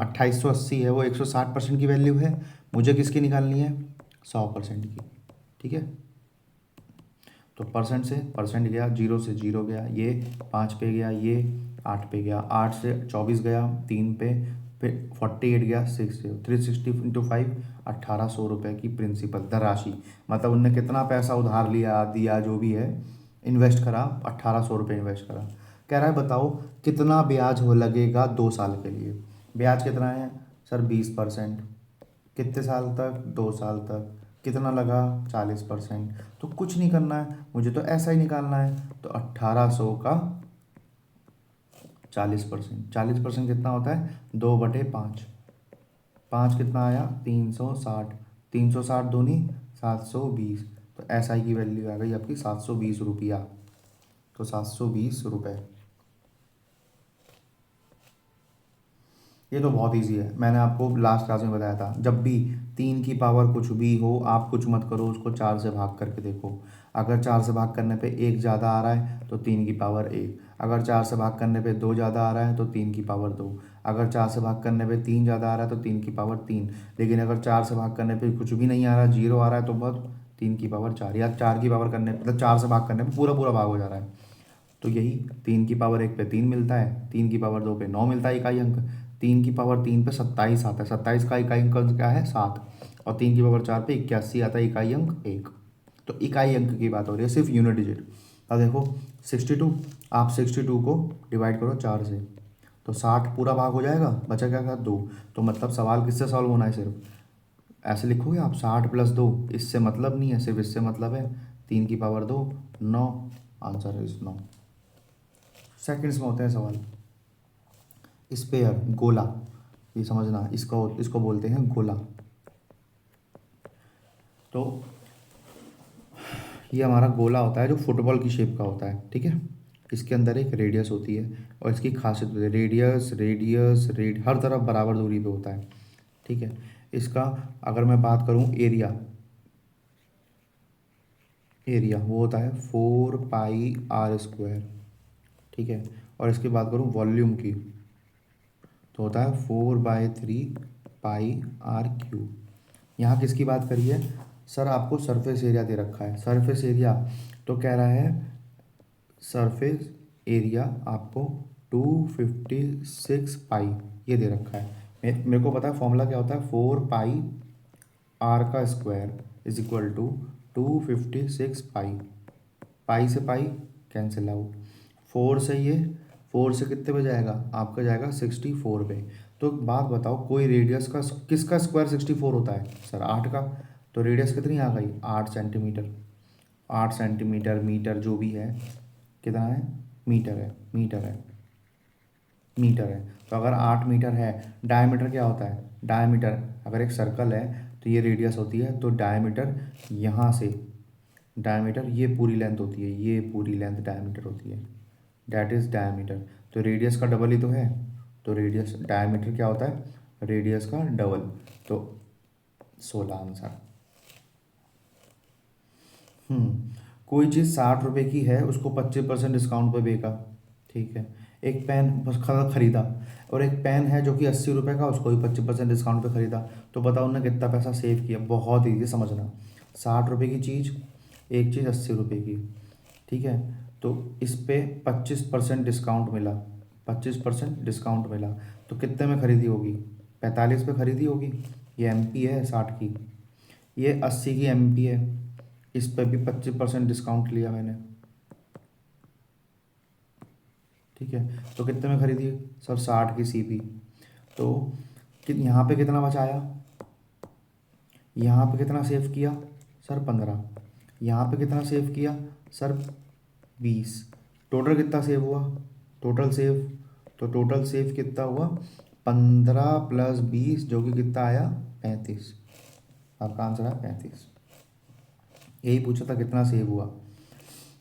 2880 है वो 160% की वैल्यू है, मुझे किसकी निकालनी है, 100% की, ठीक है। तो परसेंट से परसेंट गया, 0 से 0 गया, ये 5 पे गया, ये 8 पे गया, 8 से 24 गया 3 पे, फिर 48 गया 6 से, 360 इंटू 5, 1800 रुपये की प्रिंसिपल दर राशि। मतलब उनने कितना पैसा उधार लिया, दिया, जो भी है इन्वेस्ट करा, 1800 रुपये इन्वेस्ट करा। कह रहा है बताओ कितना ब्याज हो लगेगा 2 साल के लिए। ब्याज कितना है सर, 20%, कितने साल तक, 2 साल तक, कितना लगा, 40%। तो कुछ नहीं करना है, मुझे तो ऐसा ही निकालना है। तो 1800 का 40%, 40% कितना होता है, 2/5, 5 कितना आया, 360, 360 दूनी 720। तो SI की वैल्यू आ गई आपकी 720 रुपया, तो 720 रुपये। ये तो बहुत इजी है, मैंने आपको लास्ट क्लास में बताया था, जब भी 3 की पावर कुछ भी हो आप कुछ मत करो, उसको 4 से भाग करके देखो। अगर 4 से भाग करने पे 1 ज़्यादा आ रहा है तो 3 की पावर 1, अगर 4 से भाग करने पे 2 ज़्यादा आ रहा है तो 3 की पावर 2, अगर 4 से भाग करने पे 3 ज़्यादा आ रहा है तो 3 की पावर 3। लेकिन अगर 4 से भाग करने पे कुछ भी नहीं आ रहा, 0 आ रहा है, तो बहुत 3 की पावर 4, या 4 की पावर करने मतलब 4 से भाग करने पर पूरा पूरा भाग हो जा रहा है, तो यही 3 की पावर 1 पे 3 मिलता है, 3 की पावर 2 पे 9 मिलता है इकाई अंक, 3 की पावर 3 पे 27 आता है, 27 का इकाई अंक क्या है 7, और 3 की पावर 4 पे 81 आता है इकाई अंक 1। तो इकाई अंक की बात हो रही है, सिर्फ यूनिट डिजिट। अब देखो 62, आप 62 को डिवाइड करो 4 से, तो 60 पूरा भाग हो जाएगा, बचा क्या क्या 2। तो मतलब सवाल किससे सॉल्व होना है, सिर्फ ऐसे लिखोगे आप 60 + 2, इससे मतलब नहीं है, सिर्फ इससे मतलब है 3 की पावर 2 9, आंसर इज 9। सेकंड्स में होते हैं सवाल। स्पेयर गोला, ये समझना, इसको इसको बोलते हैं गोला। तो ये हमारा गोला होता है जो फुटबॉल की शेप का होता है, ठीक है। इसके अंदर एक रेडियस होती है, और इसकी खासियत होती है रेडियस रेडियस हर तरफ बराबर दूरी पे होता है, ठीक है। इसका अगर मैं बात करूँ एरिया, एरिया वो होता है 4πr², ठीक है। और इसकी बात करूँ वॉल्यूम की, तो होता है 4/3 πr³ यहाँ किसकी बात करी है सर, आपको सरफेस एरिया दे रखा है, सरफेस एरिया तो कह रहा है सरफेस एरिया आपको 256 पाई ये दे रखा है। मेरे को पता है फॉर्मूला क्या होता है, 4πr² = 256 पाई, पाई से पाई कैंसिल आउट, 4 से ये 4 से कितने पे जाएगा आपका, जाएगा 64 पे। तो एक बात बताओ, कोई रेडियस का किसका स्क्वायर 64 होता है सर, 8 का। तो रेडियस कितनी आ गई 8 सेंटीमीटर, 8 सेंटीमीटर मीटर जो भी है, कितना है मीटर है, मीटर है, मीटर है। तो अगर 8 मीटर है, डायमीटर क्या होता है, डायमीटर अगर एक सर्कल है तो ये रेडियस होती है, तो डायमीटर यहाँ से, डायमीटर ये पूरी लेंथ होती है, ये पूरी लेंथ डायमीटर होती है, डैट इज़ डायमीटर। तो रेडियस का डबल ही तो है, तो रेडियस डायमीटर क्या होता है, रेडियस का डबल, तो 16 आंसर। कोई चीज़ 60 रुपये की है, उसको 25% डिस्काउंट पे बेचा, ठीक है। एक पेन बस खरीदा, और एक पेन है जो कि 80 रुपये का, उसको भी 25% डिस्काउंट पे खरीदा, तो बताओ उन्होंने कितना पैसा सेव किया। बहुत ईजी समझना, 60 रुपये की चीज़, एक चीज़ 80 रुपये की, ठीक है। तो इस पे 25% डिस्काउंट मिला, 25% डिस्काउंट मिला, तो कितने में खरीदी होगी, 45 पे खरीदी होगी। ये एमपी है 60 की, ये 80 की एमपी है, इस पर भी 25% डिस्काउंट लिया मैंने, ठीक है। तो कितने में खरीदी सर, 60 की सीपी। तो यहाँ पे कितना बचाया, यहाँ पे कितना सेव किया सर 15, यहाँ पे कितना सेव किया सर 20, टोटल कितना सेव हुआ, टोटल सेव, तो टोटल सेव कितना हुआ 15 + 20 जो कि कितना आया 35, आपका आंसर है 35। यही पूछा था कितना सेव हुआ।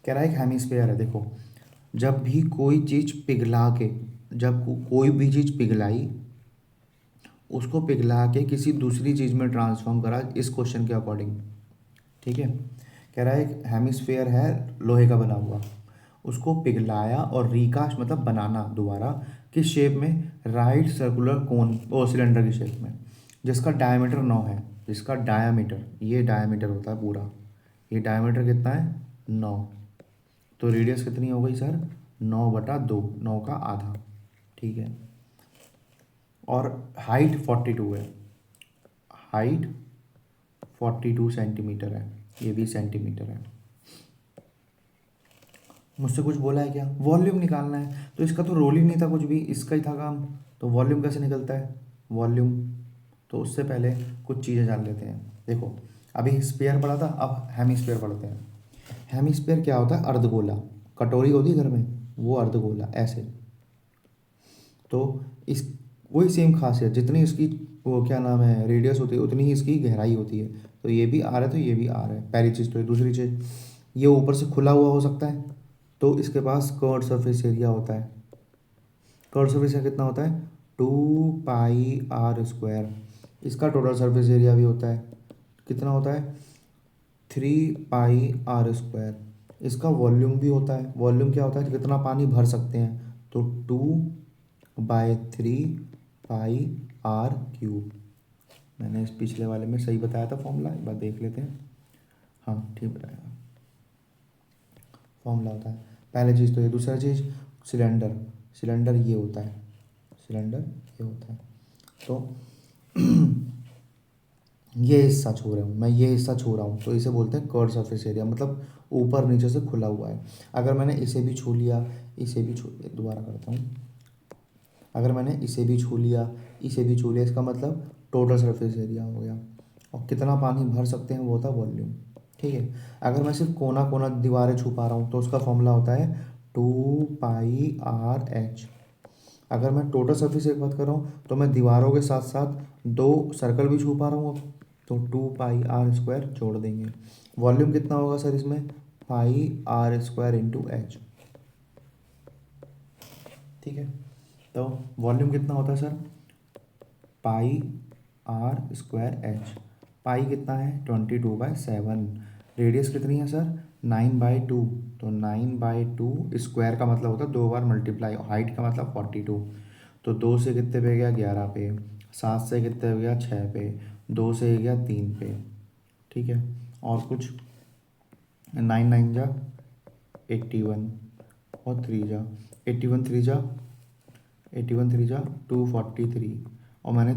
कह रहा है एक हेमिस्फेयर है, देखो जब भी कोई चीज़ पिघला के, जब कोई भी चीज़ पिघलाई, उसको पिघला के किसी दूसरी चीज़ में ट्रांसफॉर्म करा, इस क्वेश्चन के अकॉर्डिंग, ठीक है। कह रहा है एक हेमिस्फेयर है लोहे का बना हुआ, उसको पिघलाया और रिकास्ट मतलब बनाना दोबारा, किस शेप में, राइट सर्कुलर कोन और सिलेंडर की शेप में, जिसका डायमीटर 9 है, जिसका डायमीटर, ये डायमीटर होता है पूरा, ये डायमीटर कितना है 9, तो रेडियस कितनी हो गई सर 9/2, 9 का आधा, ठीक है। और हाइट 42 है, हाइट 42 सेंटीमीटर है, ये भी सेंटीमीटर है। मुझसे कुछ बोला है क्या, वॉल्यूम निकालना है, तो इसका तो रोल ही नहीं था कुछ भी, इसका ही था काम, तो वॉल्यूम कैसे निकलता है, वॉल्यूम, तो उससे पहले कुछ चीज़ें जान लेते हैं। देखो अभी स्पेयर पढ़ा था, अब हेमिस्फेयर पढ़ते हैं। हेमिस्फेयर क्या होता है, अर्धगोला, कटोरी होती है घर में, वो अर्धगोला ऐसे, तो इस वही सेम खासियत, जितनी इसकी वो क्या नाम है रेडियस होती है, उतनी ही इसकी गहराई होती है। तो ये भी आ रहा है, तो ये भी आ रहा है, पहली चीज़ तो ये। दूसरी चीज़, ये ऊपर से खुला हुआ हो सकता है, तो इसके पास कर्व सरफेस एरिया होता है, कर्व सरफेस एरिया कितना होता है 2πr², इसका टोटल सरफेस एरिया भी होता है, कितना होता है 3πr², इसका वॉल्यूम भी होता है, वॉल्यूम क्या होता है कितना पानी भर सकते हैं, तो 2/3πr³। मैंने इस पिछले वाले में सही बताया था फॉर्मूला, एक बार देख लेते हैं। हाँ ठीक बताया, फॉर्मूला होता है पहली चीज़ तो ये। दूसरा चीज़ सिलेंडर, सिलेंडर ये होता है, सिलेंडर ये होता है। तो ये हिस्सा छू रहा हूँ मैं, ये हिस्सा छू रहा हूँ, तो इसे बोलते हैं कर्व सरफेस एरिया, मतलब ऊपर नीचे से खुला हुआ है। अगर मैंने इसे भी छू लिया, इसे भी छू, दोबारा करता हूँ, अगर मैंने इसे भी छू लिया, इसे भी छू लिया, इसका मतलब टोटल सरफेस एरिया हो गया। और कितना पानी भर सकते हैं वो होता है वॉल्यूम। ठीक है। अगर मैं सिर्फ कोना कोना दीवारें छू पा रहा हूँ तो उसका फॉर्मूला होता है 2πr/h। अगर मैं टोटल सरफेस एक बात कर रहा हूँ तो मैं दीवारों के साथ साथ दो सर्कल भी छू पा रहा हूँ अब, तो 2πr² जोड़ देंगे। वॉल्यूम कितना होगा सर इसमें, πr² × h। ठीक है। तो वॉल्यूम कितना होता है सर, πr²h। पाई कितना है 22/7। रेडियस कितनी है सर 9/2, तो 9/2 स्क्वायर का मतलब होता है 2 बार मल्टीप्लाई, हाइट का मतलब 42। तो 2 से कितने पे गया 11 पे, 7 से कितने पे गया 6 पे, 2 से गया 3 पे। ठीक है। और कुछ 9 9 जा 81 और 3 जा 81, 3 जा 81, 3 जा 243। और मैंने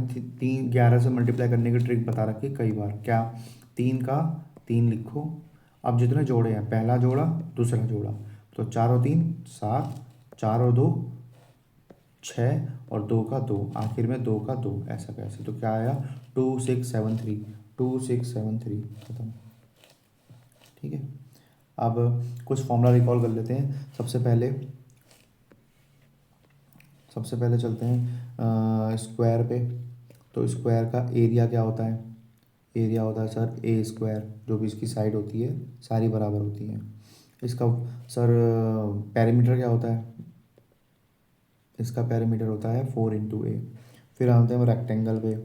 11 से मल्टीप्लाई करने की ट्रिक बता रखी कई बार, क्या 3 का 3 लिखो। अब जितने जोड़े हैं, पहला जोड़ा दूसरा जोड़ा, तो 4 और 3 7, 4 और 2 6 और 2 का 2, आखिर में 2 का 2, ऐसा कैसे, तो क्या आया 2673, 2673 खत्म। ठीक है। अब कुछ फॉर्मूला रिकॉल कर लेते हैं। सबसे पहले चलते हैं स्क्वायर पे। तो स्क्वायर का एरिया क्या होता है, एरिया होता है सर a², जो भी इसकी साइड होती है सारी बराबर होती हैं। इसका सर पैरामीटर क्या होता है, इसका पैरामीटर होता है 4 × a। फिर आते हैं रेक्टेंगल पे,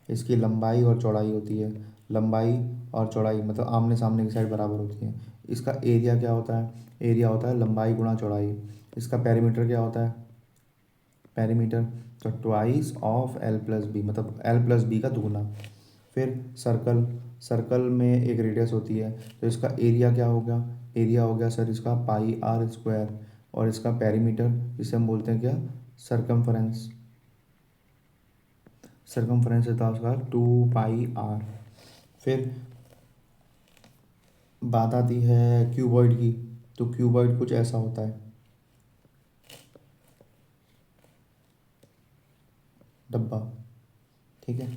इसकी लंबाई और चौड़ाई होती है, लंबाई और चौड़ाई मतलब आमने सामने की साइड बराबर होती है। इसका एरिया क्या होता है, एरिया होता है लंबाई गुणा चौड़ाई। इसका पैरामीटर क्या होता है, पैरामीटर तो ट्वाइस ऑफ l+b, मतलब l+b का दुगुना। फिर सर्कल, सर्कल में एक रेडियस होती है, तो इसका एरिया क्या होगा, एरिया हो गया सर इसका πr²। और इसका पैरीमीटर जिसे हम बोलते हैं क्या, सरकमफ्रेंस, सरकमफ्रेंस होता है उसका 2πr। फिर बात आती है क्यूबॉइड की, तो क्यूबॉइड कुछ ऐसा होता है, डब्बा। ठीक है।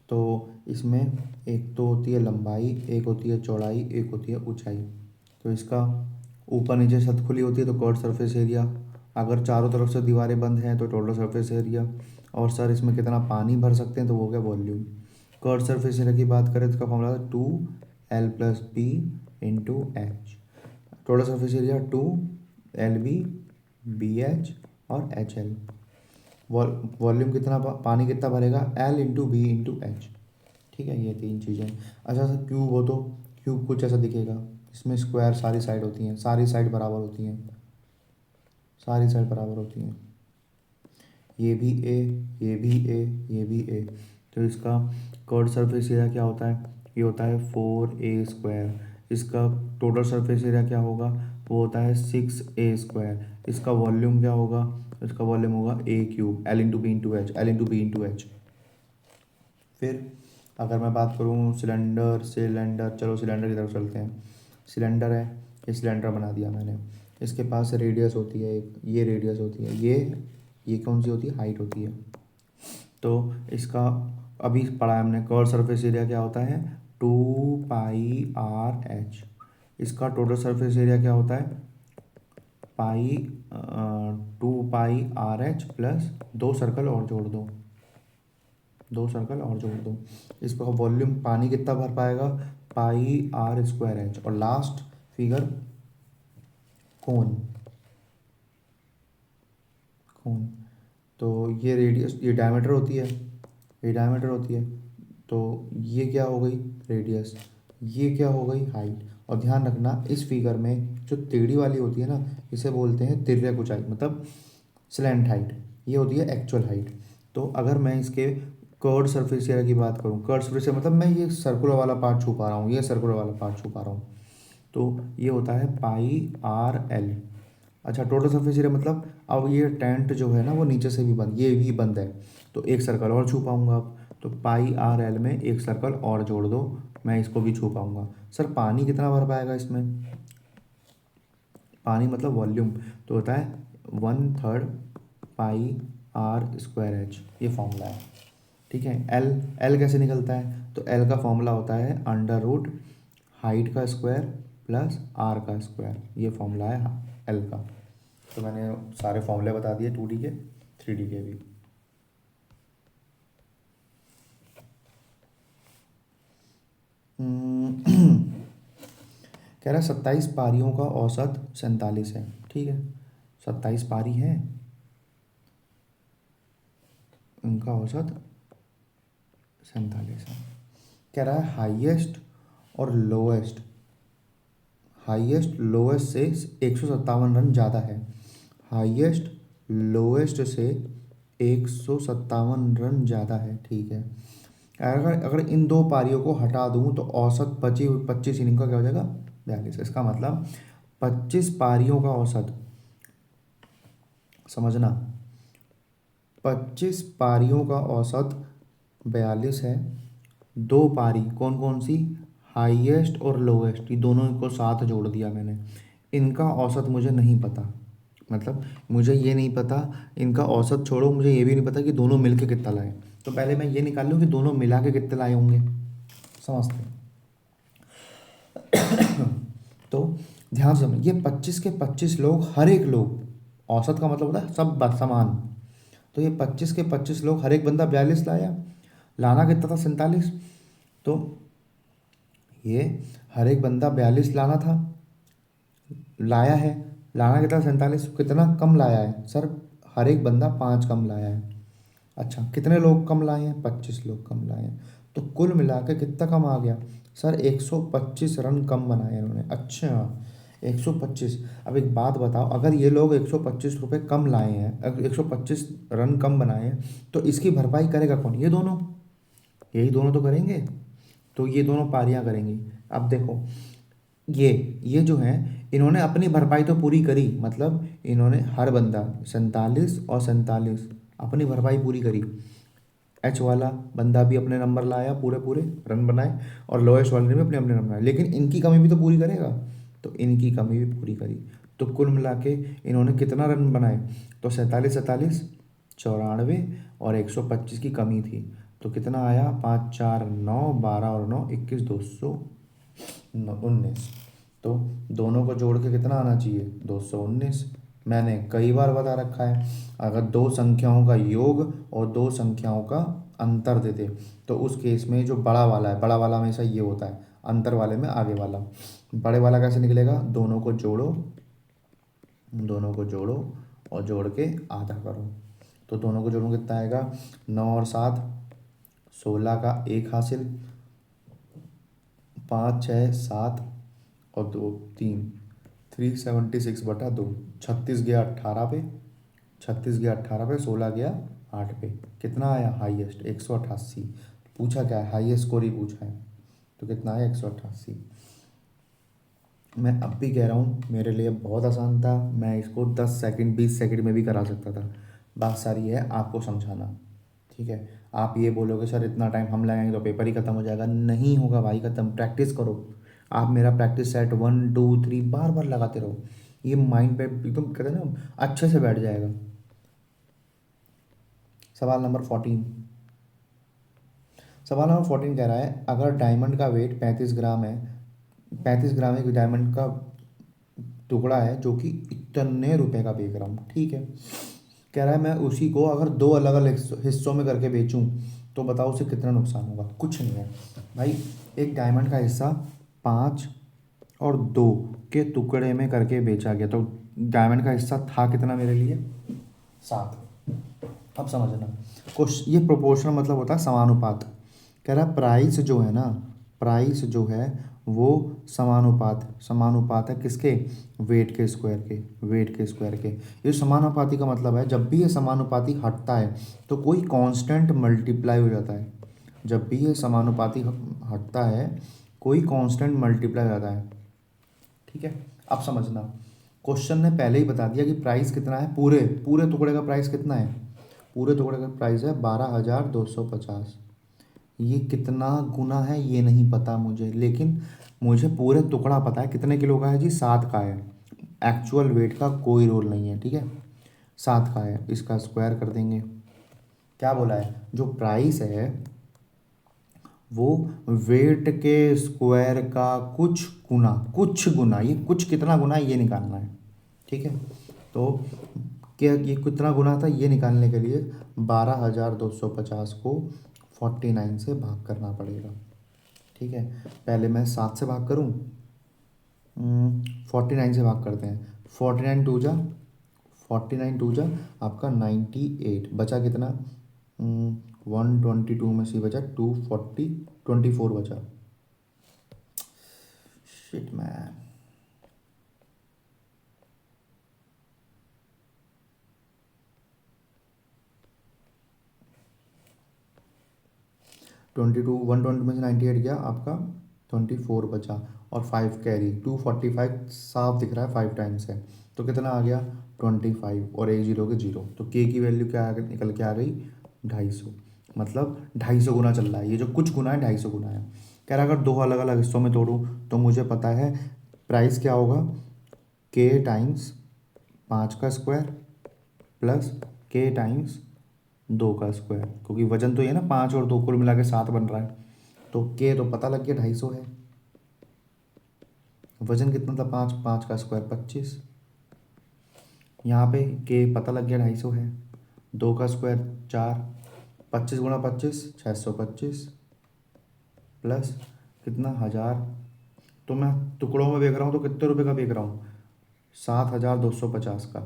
तो इसमें एक तो होती है लंबाई, एक होती है चौड़ाई, एक होती है ऊंचाई। तो इसका ऊपर नीचे छत खुली होती है तो कर्व सरफेस एरिया, अगर चारों तरफ से दीवारें बंद हैं तो टोटल सरफेस एरिया। और सर इसमें कितना पानी भर सकते हैं तो वो हो गया वॉल्यूम। कर्व सरफेस एरिया की बात करें तो इसका फॉर्मूला है 2l+b × h। Total surface area 2lb bh और hl। वॉल्यूम कितना, पानी कितना भरेगा l × b × h। ठीक है, ये 3 चीज़ें। अच्छा सर क्यूब हो तो क्यूब कुछ ऐसा दिखेगा, इसमें स्क्वायर सारी साइड होती हैं, सारी साइड बराबर होती हैं, सारी साइड बराबर होती हैं, ये भी ए, ये भी ए, ये भी ए। तो इसका कर्व सरफेस एरिया क्या होता है, ये होता है 4a²। इसका टोटल सरफेस एरिया क्या होगा, वो होता है 6a²। इसका वॉल्यूम क्या होगा, इसका वॉल्यूम होगा a³ l × b × h, l × b × h। फिर अगर मैं बात करूँ सिलेंडर, चलो सिलेंडर की तरफ चलते हैं। सिलेंडर है, ये सिलेंडर बना दिया मैंने, इसके पास रेडियस होती है एक, ये रेडियस होती है, ये कौन सी होती है, हाइट होती है। तो इसका अभी पढ़ा है हमने, कर्व सरफेस एरिया क्या होता है 2πr/h। इसका टोटल सरफेस एरिया क्या होता है 2πr/h प्लस 2 सर्कल और जोड़ दो, 2 सर्कल और जोड़ दो। इसका वॉल्यूम पानी कितना भर पाएगा πr²h। और लास्ट फिगर कोन, कोन तो ये रेडियस, ये डायमीटर होती है, ये डायमीटर होती है। तो ये क्या हो गई रेडियस, ये क्या हो गई हाइट। और ध्यान रखना इस फिगर में जो टेढ़ी वाली होती है ना, इसे बोलते हैं तिर्यक ऊंचाई, मतलब स्लैंट हाइट, ये होती है एक्चुअल हाइट। तो अगर मैं इसके कर्व सरफेस एरिया की बात करूँ, कर्व सरफेस मतलब मैं ये सर्कुलर वाला पार्ट छू पा रहा हूँ, ये सर्कुलर वाला पार्ट छू पा रहा हूँ, तो ये होता है πr/l। अच्छा, टोटल सरफेस एरिया मतलब अब ये टेंट जो है ना वो नीचे से भी बंद, ये भी बंद है, तो एक सर्कल और छू पाऊंगा अब। तो पाई आर एल में एक सर्कल और जोड़ दो, मैं इसको भी छू पाऊंगा। सर पानी कितना भर पाएगा इसमें? पानी मतलब वॉल्यूम, तो होता है 1/3 पाई आर स्क्वायर एच, ये फॉर्मूला है। ठीक है, एल, एल कैसे निकलता है? तो एल का फॉर्मूला होता है अंडर रूट हाइट का स्क्वायर प्लस आर का स्क्वायर, ये फॉर्मूला है एल का। तो मैंने सारे फॉर्मूले बता दिए 2D के, 3D के भी। कह रहा है 27 पारियों का औसत 47 है। ठीक है, 27 पारी हैं, उनका औसत 47 है। कह रहा है हाईएस्ट और लोएस्ट, हाईएस्ट लोएस्ट से 157 रन ज़्यादा है। हाईएस्ट लोएस्ट से 157 रन ज़्यादा है। ठीक है, अगर अगर इन दो पारियों को हटा दूं तो औसत बची हुई 25 इनिंग का क्या हो जाएगा? 42। इसका मतलब 25 पारियों का औसत, समझना, 25 पारियों का औसत 42 है। दो पारी कौन कौन सी? हाईएस्ट और लोएस्ट, ये दोनों को साथ जोड़ दिया मैंने। इनका औसत मुझे नहीं पता, मतलब मुझे ये नहीं पता, इनका औसत छोड़ो, मुझे ये भी नहीं पता कि दोनों मिलके कितना लाए। तो पहले मैं ये निकाल लूँ कि दोनों मिला के कितने लाए होंगे, समझते हैं। तो ध्यान से ये 25 के 25 लोग, हर एक लोग, औसत का मतलब होता है सब समान। तो ये 25 के 25 लोग, हर एक बंदा 42 लाया, लाना कितना था? 47। तो ये हर एक बंदा 42 लाना था, लाया है, लाना कितना? 47। कितना कम लाया है सर? हर एक बंदा 5 कम लाया है। अच्छा, कितने लोग कम लाए हैं? 25 लोग कम लाए हैं। तो कुल मिला के कितना कम आ गया सर? 125 रन कम बनाए इन्होंने। अच्छा, 125। अब एक बात बताओ, अगर ये लोग 125 रुपये कम लाए हैं, अगर 125 रन कम बनाए हैं, तो इसकी भरपाई करेगा कौन? ये दोनों, यही दोनों तो करेंगे। तो ये दोनों पारियां करेंगी। अब देखो, ये जो है, इन्होंने अपनी भरपाई तो पूरी करी, मतलब इन्होंने हर बंदा 47 और 47 अपनी भरपाई पूरी करी। एच वाला बंदा भी अपने नंबर लाया, पूरे पूरे रन बनाए, और लोएस्ट वाले ने भी अपने अपने नंबर बनाए, लेकिन इनकी कमी भी तो पूरी करेगा। तो इनकी कमी भी पूरी करी। तो कुल मिला के इन्होंने कितना रन बनाए? तो 47 47 94, और 125 की कमी थी। तो कितना आया? 5 4 9, 12 और 9 21, 219। तो दोनों को जोड़ के कितना आना चाहिए? 219। मैंने कई बार बता रखा है, अगर दो संख्याओं का योग और दो संख्याओं का अंतर दे दे, तो उस केस में जो बड़ा वाला है, बड़ा वाला हमेशा ये होता है, अंतर वाले में आगे वाला। बड़े वाला कैसे निकलेगा? दोनों को जोड़ो, दोनों को जोड़ो और जोड़ के आधा करो। तो दोनों को जोड़ो कितना आएगा? 9 और 7 16 का एक हासिल, 5 6 7 और 2 3, 376/2, 36 गया 18 पे, 36 गया 18 पे, 16 गया 8 पे। कितना आया हाईएस्ट? 188। पूछा क्या है? हाईएस्ट स्कोर ही पूछा है। तो कितना है? 188। मैं अब भी कह रहा हूँ, मेरे लिए बहुत आसान था, मैं इसको 10 सेकंड 20 सेकंड में भी करा सकता था। बात सारी है आपको समझाना। ठीक है, आप ये बोलोगे सर इतना टाइम हम लगाएंगे तो पेपर ही ख़त्म हो जाएगा, नहीं होगा भाई ख़त्म। प्रैक्टिस करो, आप मेरा प्रैक्टिस सेट 1 2 3 बार बार लगाते रहो, ये माइंड पे एकदम कहते हैं ना अच्छे से बैठ जाएगा। सवाल नंबर 14। सवाल नंबर 14 कह रहा है, अगर डायमंड का वेट 35 ग्राम है, 35 ग्राम एक डायमंड का टुकड़ा है जो कि इतने रुपए का बेच रहा हूँ। ठीक है, कह रहा है मैं उसी को अगर दो अलग अलग हिस्सों में करके बेचूं तो बताओ उसे कितना नुकसान होगा? कुछ नहीं है भाई, एक डायमंड का हिस्सा 5 और 2 के टुकड़े में करके बेचा गया, तो डायमंड का हिस्सा था कितना मेरे लिए? 7। अब समझना, कुछ ये प्रोपोर्शनल मतलब होता है समानुपात। कह रहा प्राइस जो है ना, प्राइस जो है वो समानुपात, समानुपात है किसके? वेट के स्क्वायर के, वेट के स्क्वायर के। ये समानुपाती का मतलब है जब भी ये समानुपाती हटता है तो कोई कांस्टेंट मल्टीप्लाई हो जाता है। जब भी ये समानुपाती हटता है कोई कांस्टेंट मल्टीप्लाई हो जाता है। ठीक है, अब समझना, क्वेश्चन ने पहले ही बता दिया कि प्राइस कितना है, पूरे पूरे टुकड़े का प्राइस कितना है, पूरे टुकड़े का प्राइस है 12,250। ये कितना गुना है ये नहीं पता मुझे, लेकिन मुझे पूरे टुकड़ा पता है कितने किलो का है जी, 7 का है। एक्चुअल वेट का कोई रोल नहीं है, ठीक है, 7 का है। इसका स्क्वायर कर देंगे। क्या बोला है, जो प्राइस है वो वेट के स्क्वायर का कुछ गुना, ये कुछ कितना गुना है ये निकालना है, ठीक है। तो क्या ये कितना गुना था ये निकालने के लिए 12,250 को 49 से भाग करना पड़ेगा, ठीक है। पहले मैं 7 से भाग करूँ, 49 से भाग करते हैं। 49 टू जा आपका 98, बचा कितना, 122 में से बचा 240, 24 बचा। शिट मैन, 22, 120 में से 98 गया आपका, 24 बचा और 5 कैरी, 245 साफ दिख रहा है, 5 टाइम्स है तो कितना आ गया 25, और एक जीरो के जीरो, तो के की वैल्यू क्या निकल के आ गई 250। मतलब 250 गुना चल रहा है, ये जो कुछ गुना है 250 गुना है। कह रहा अगर दो अलग अलग हिस्सों में तोड़ूं तो मुझे पता है प्राइस क्या होगा, के टाइम्स 5 का स्क्वायर प्लस के टाइम्स 2 का स्क्वायर, क्योंकि वजन तो ये ना 5 और 2 कुल मिला के 7 बन रहा है। तो के तो पता लग गया 250 है, वजन कितना था 5, 5 का स्क्वायर 25, यहाँ पे के पता लग गया 250 है, 2 का स्क्वायर 4, 25 गुणा 25 625 प्लस कितना 1000। तो मैं टुकड़ों में बेच रहा हूँ तो कितने रुपए का बेच रहा हूँ, 7,250 का।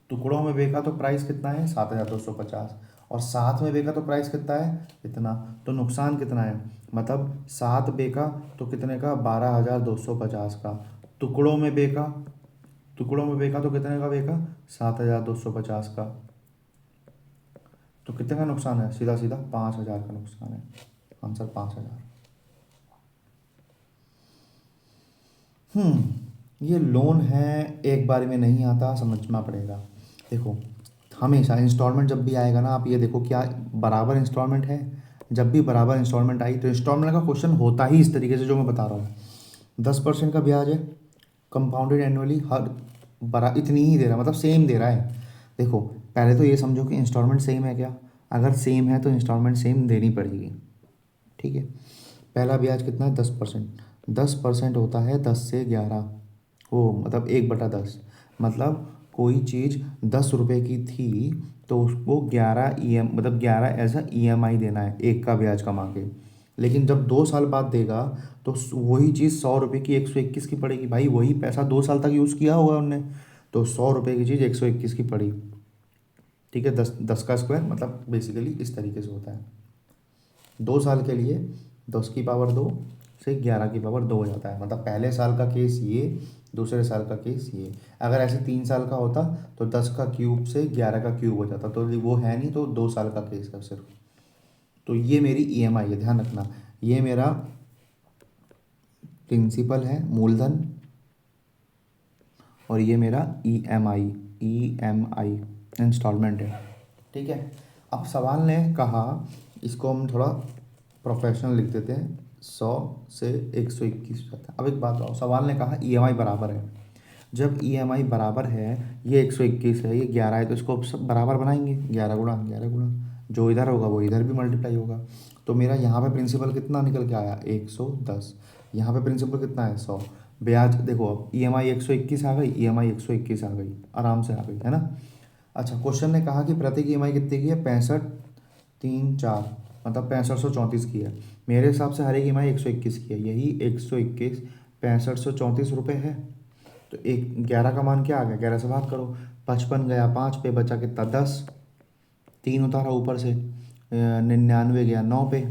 टुकड़ों में बेचा तो प्राइस कितना है 7,250, और साथ में बेचा तो प्राइस कितना है इतना, तो नुकसान कितना है, मतलब 7 बेचा तो कितने का 12,250 का, टुकड़ों में बेचा, टुकड़ों में बेचा तो कितने का बेचा 7,250 का, तो कितने का नुकसान है, सीधा सीधा 5,000 का नुकसान है। आंसर 5,000। ये लोन है, एक बार में नहीं आता, समझना पड़ेगा। देखो हमेशा इंस्टॉलमेंट जब भी आएगा ना, आप ये देखो क्या बराबर इंस्टॉलमेंट है, जब भी बराबर इंस्टॉलमेंट आई तो इंस्टॉलमेंट का क्वेश्चन होता ही इस तरीके से जो मैं बता रहा हूँ। 10% का ब्याज है, कंपाउंडेड एनुअली, हर बरा इतनी ही दे रहा है, मतलब सेम दे रहा है। देखो पहले तो ये समझो कि इंस्टॉलमेंट सेम है क्या, अगर सेम है तो इंस्टॉलमेंट सेम देनी पड़ेगी, ठीक है। पहला ब्याज कितना है 10%, 10% होता है 10 से 11, ओ मतलब 1/10, मतलब कोई चीज़ 10 रुपए की थी तो उसको 11 मतलब 11 एज अ EMI देना है, एक का ब्याज कमा के। लेकिन जब 2 साल बाद देगा तो वही चीज़ 100 रुपये की 121 की पड़ेगी, भाई वही पैसा 2 साल तक यूज़ किया होगा उनने, तो 100 रुपये की चीज़ 121 की पड़ी, ठीक है। 10 का स्क्वायर मतलब बेसिकली इस तरीके से होता है। 2 साल के लिए 10 की पावर 2 से 11 की पावर 2 हो जाता है, मतलब पहले साल का केस ये, दूसरे साल का केस ये। अगर ऐसे 3 साल का होता तो 10 का क्यूब से 11 का क्यूब हो जाता, तो वो है नहीं, तो 2 साल का केस है सिर्फ। तो ये मेरी EMI है, ध्यान रखना, ये मेरा प्रिंसिपल है मूलधन, और ये मेरा EMI इंस्टॉलमेंट है, ठीक है। अब सवाल ने कहा, इसको हम थोड़ा प्रोफेशनल लिख देते हैं, 100 से 121 जाता है। अब एक बात बताओ, सवाल ने कहा EMI बराबर है, जब EMI बराबर है, ये 121 है ये 11 है, तो इसको सब बराबर बनाएंगे, 11 गुणा 11 गुणा, जो इधर होगा वो इधर भी मल्टीप्लाई होगा। तो मेरा यहाँ पे प्रिंसिपल कितना निकल के आया 110, यहाँ पे प्रिंसिपल कितना है 100, ब्याज देखो अब EMI 121 आ गई, EMI 121 आ गई, आराम से आ गई है ना। अच्छा क्वेश्चन ने कहा कि प्रति की EMI कितनी की है, 65,3,4, मतलब 6534 की है। मेरे हिसाब से हर एक EMI 121 की है, यही 121 6534 रुपये है। तो एक 11 का मान क्या आ गया, 11 से भाग करो, 55 गया 5 पे, बचा कितना 10, 3 उतारा ऊपर से, 99 गया 9 पे,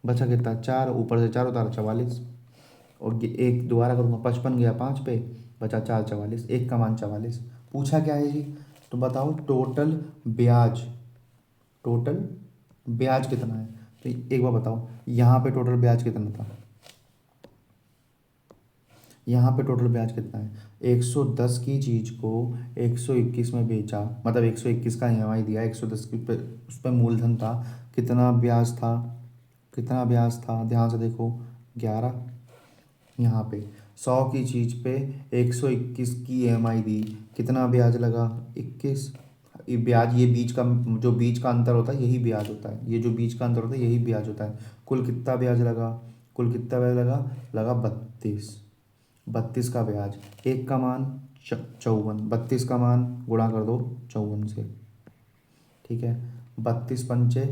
बचा कितना 4, ऊपर से 4 उतारा 44, और एक दोबारा करूँगा, 55 गया 5 पे, बचा 4 44, एक का मान 44। पूछा क्या है जी, तो बताओ टोटल ब्याज, टोटल ब्याज कितना है, तो एक बार बताओ यहाँ पे टोटल ब्याज कितना था, यहाँ पे टोटल ब्याज कितना है, 110 की चीज़ को 121 में बेचा, मतलब 121 का EMI दिया, 110 की पे उस पर मूलधन था, कितना ब्याज था, कितना ब्याज था, ध्यान से देखो 11। यहाँ पे 100 की चीज़ पे 121 की EMI दी, कितना ब्याज लगा, 21। ये ब्याज, ये बीच का जो बीच का अंतर होता है यही ब्याज होता है, ये जो बीच का अंतर होता है यही ब्याज होता है। कुल कितना ब्याज लगा, कुल कितना ब्याज लगा, लगा 32। 32 का ब्याज, एक का मान 54, 32 का मान गुणा कर दो 54 से, ठीक है। 32 पंचे,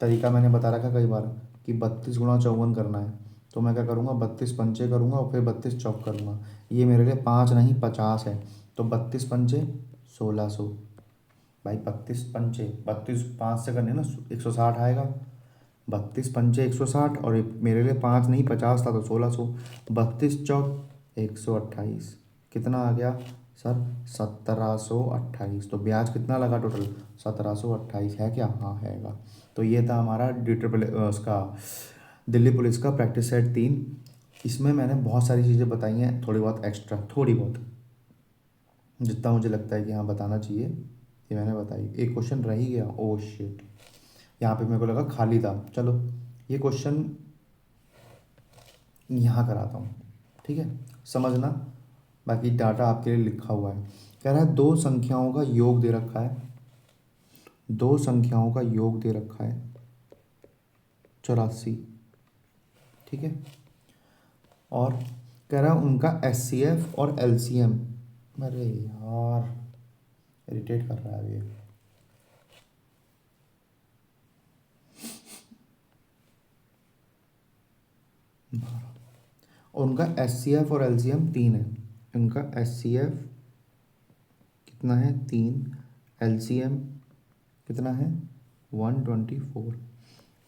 तरीका मैंने बता रखा कई बार कि 32 गुणा 54 करना है, तो मैं क्या करूँगा, 32 पंचे करूँगा और फिर 32 चौक करूँगा। ये मेरे लिए 5 नहीं 50 है, तो 32 पंचे 1600। भाई 32 पंचे, 32 5 से करने ना 160 आएगा, 32 पंचे 160, और मेरे लिए 5 नहीं 50 था तो 1600। 32 चौक 128, कितना आ गया सर, 1728। तो ब्याज कितना लगा टोटल, 1728 है क्या, हाँ हैगा। तो ये था हमारा उसका दिल्ली पुलिस का प्रैक्टिस सेट 3। इसमें मैंने बहुत सारी चीज़ें बताई हैं, थोड़ी बहुत एक्स्ट्रा, थोड़ी बहुत, जितना मुझे लगता है कि हाँ बताना चाहिए ये मैंने बताई। एक क्वेश्चन रह ही गया, ओ शिट, यहाँ पे मेरे को लगा खाली था, चलो ये क्वेश्चन यहाँ कराता हूँ, ठीक है, समझना, बाकी डाटा आपके लिए लिखा हुआ है। कह रहा है दो संख्याओं का योग दे रखा है, दो संख्याओं का योग दे रखा है 84, ठीक है, और कह रहा है उनका HCF और LCM, अरे यार इरिटेट कर रहा है ये, और उनका HCF और LCM 3 है, इनका HCF कितना है 3, LCM कितना है 124।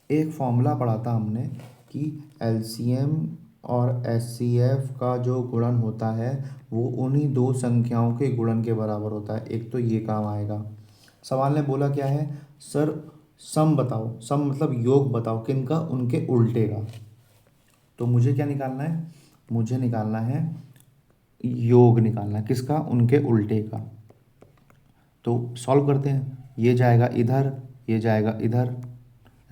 एक फॉर्मूला पढ़ा था हमने कि LCM और HCF का जो गुणन होता है वो उन्हीं दो संख्याओं के गुणन के बराबर होता है। एक तो ये काम आएगा। सवाल ने बोला क्या है, सर सम बताओ, सम मतलब योग बताओ किनका, उनके उल्टे का। तो मुझे क्या निकालना है, मुझे निकालना है योग, निकालना है किसका, उनके उल्टे का। तो सॉल्व करते हैं, ये जाएगा इधर, ये जाएगा इधर,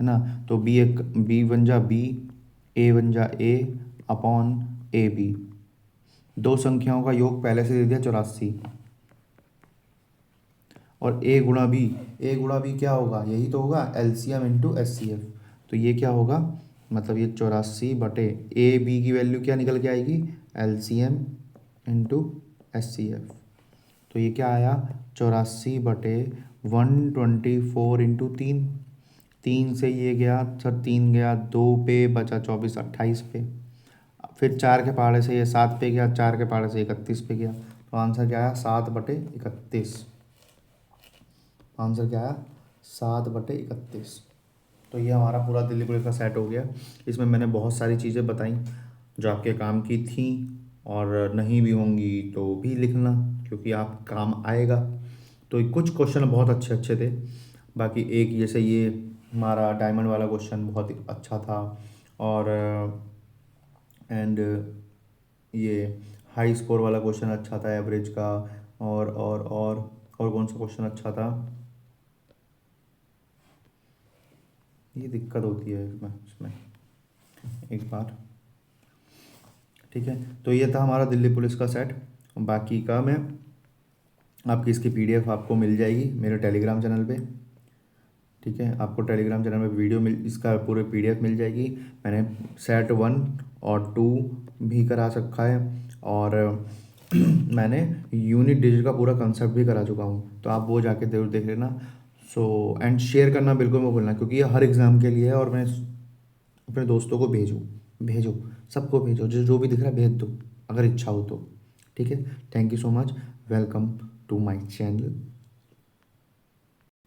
है ना। तो बी, एक बी बन जा बी, ए बन जा ए अपॉन ए बी। दो संख्याओं का योग पहले से दे दिया 84, और ए गुणा बी, ए गुणा बी क्या होगा, यही तो होगा LCM इंटू HCF। तो ये क्या होगा, मतलब ये 84 बटे ए बी की वैल्यू क्या निकल के आएगी, LCM इंटू HCF। तो ये क्या आया, 84/124 इंटू 3, 3 से ये गया सर, 3 गया 2 पे, बचा 24, 28 पे, फिर 4 के पहाड़े से ये 7 पे गया, 4 के पहाड़े से 31 पे गया। तो आंसर क्या आया, 7/31। आंसर क्या आया, 7/31। तो ये हमारा पूरा दिल्ली पुलिस का सेट हो गया। इसमें मैंने बहुत सारी चीज़ें बताई जो आपके काम की थी, और नहीं भी होंगी तो भी लिखना, क्योंकि आप काम आएगा। तो कुछ क्वेश्चन बहुत अच्छे अच्छे थे, बाकी एक जैसे ये हमारा डायमंड वाला क्वेश्चन बहुत ही अच्छा था, और एंड ये हाई स्कोर वाला क्वेश्चन अच्छा था एवरेज का, और कौन सा क्वेश्चन अच्छा था, ये दिक्कत होती है इसमें इसमें एक बार, ठीक है। तो ये था हमारा दिल्ली पुलिस का सेट। बाकी का मैं आपकी इसकी PDF आपको मिल जाएगी मेरे टेलीग्राम चैनल पे, ठीक है। आपको टेलीग्राम चैनल में वीडियो इसका पूरे PDF मिल जाएगी। मैंने सेट 1 और 2 भी करा रखा है, और मैंने यूनिट डिजिट का पूरा कंसेप्ट भी करा चुका हूँ, तो आप वो जाके जरूर देख लेना। सो एंड शेयर करना बिल्कुल मत भूलना, क्योंकि ये हर एग्ज़ाम के लिए है, और मैं अपने दोस्तों को भेजो, भेजो सबको भेजो, जो जो भी दिख रहा है भेज दो, अगर इच्छा हो तो, ठीक है। Thank you so much, welcome to my channel.